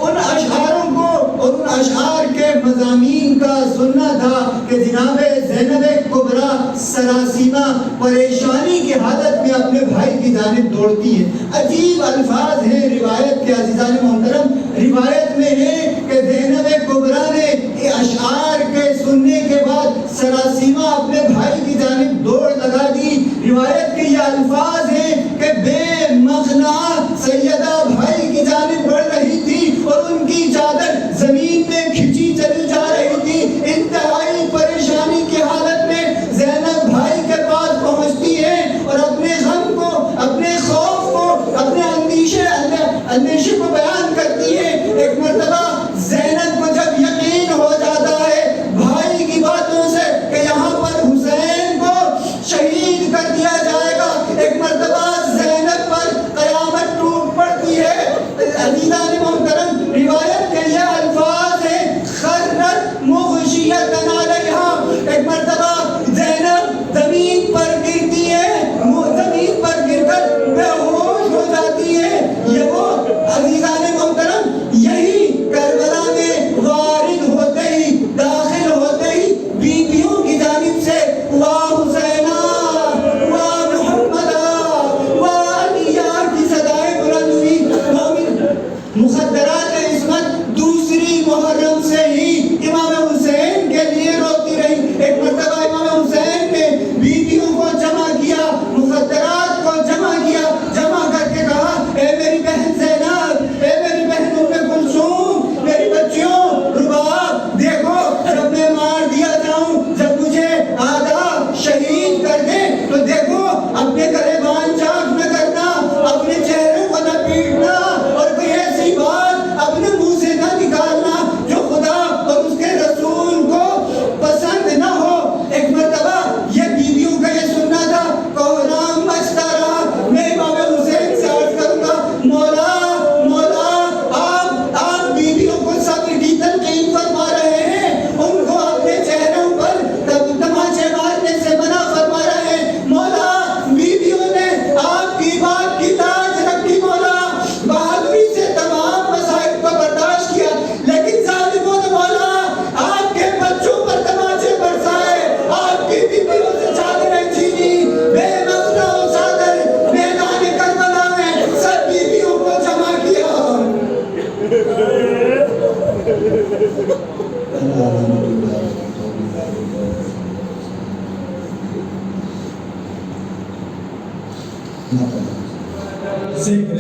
ان اشعاروں کو اور ان اشعار کے مضامین کا سننا تھا کہ جناب زینب کبریٰ سراسیمہ پریشانی کی حالت میں اپنے بھائی کی جانب دوڑتی ہیں. عجیب الفاظ ہیں روایت کے عزیزان محترم. روایت میں ہے کہ زینب کبریٰ نے یہ اشعار کے سننے کے بعد سراسیمہ اپنے بھائی کی جانب دوڑ لگا دی. روایت کے یہ الفاظ ہیں کہ بے مغنا سیدہ بھائی کی جانب بڑھ رہی تھی اور ان کی چادر زمین میں کھچی چلی جا رہی تھی. انتہائی پریشانی کی حالت میں زینب بھائی کے پاس پہنچتی ہے اور اپنے غم کو، اپنے خوف کو، اپنے اندیشے کو بیان کرتی ہے. ایک مرتبہ زینب کو جب یقین ہو جاتا ہے بھائی کی باتوں سے کہ یہاں پر حسین کو شہید کر دیا جائے گا، ایک مرتبہ زینب پر قیامت ٹوٹ پڑتی ہے. عزیزان محترم، روایت کے یہ الفاظ ہیں خرت مغشیۃ علیہا. ایک مرتبہ زینب زمین پر گرتی ہے، زمین پر گر کر بے ہوش ہو جاتی ہے. یہ وہ عزیزان محترم یہی کربلا میں وارد ہوتے ہی، داخل ہوتے ہی بیویوں کی جانب سے واہ حسینہ واہ محمدہ واہ علیہ کی صدائیں بلند ہوئی. مخدرات عصمت دوسری محرم سے ہی امام حسین کے لیے روتی رہی. ایک مرتبہ امام حسین نے بیویوں کو جمع کیا، مخدرات کو جمع کیا، جمع کر کے کہا اے میری بہن زینب، اے میری بہن ام کلثوم، میری بچیوں رباب، دیکھو جب میں مار دیا جاؤں، جب مجھے آدھا شہید کر دیں تو دیکھو اپنے گریبان چاک نہ کرنا، اپنے چہرے کو نہ پیٹنا اور کوئی ایسی بات اپنے منہ سے نہ نکالنا جو خدا اور اس کے رسول کو پسند نہ ہو. ایک مرتبہ یہ بیویوں کا یہ سننا تھا، کوہرام مچتا رہا. میں امام حسین سے عرض کروں گا مولا آپ بیویوں کو صبر کی تلقین فرما رہے ہیں، ان کو اپنے چہروں پر تماچے مارنے سے منع فرما رہے ہیں. مولا بیویوں نے آپ کی بات کی لاج رکھی، مولا بہادری سے تمام مصائب کو برداشت کیا، لیکن ظالموں نے مولا آپ کے بچوں پر تماچے برسائے، آپ کی بیویوں سے چادریں چھینی. بے مغنا و صادر میدان کربلا میں سب بیویوں کو جمع کیا. ذکر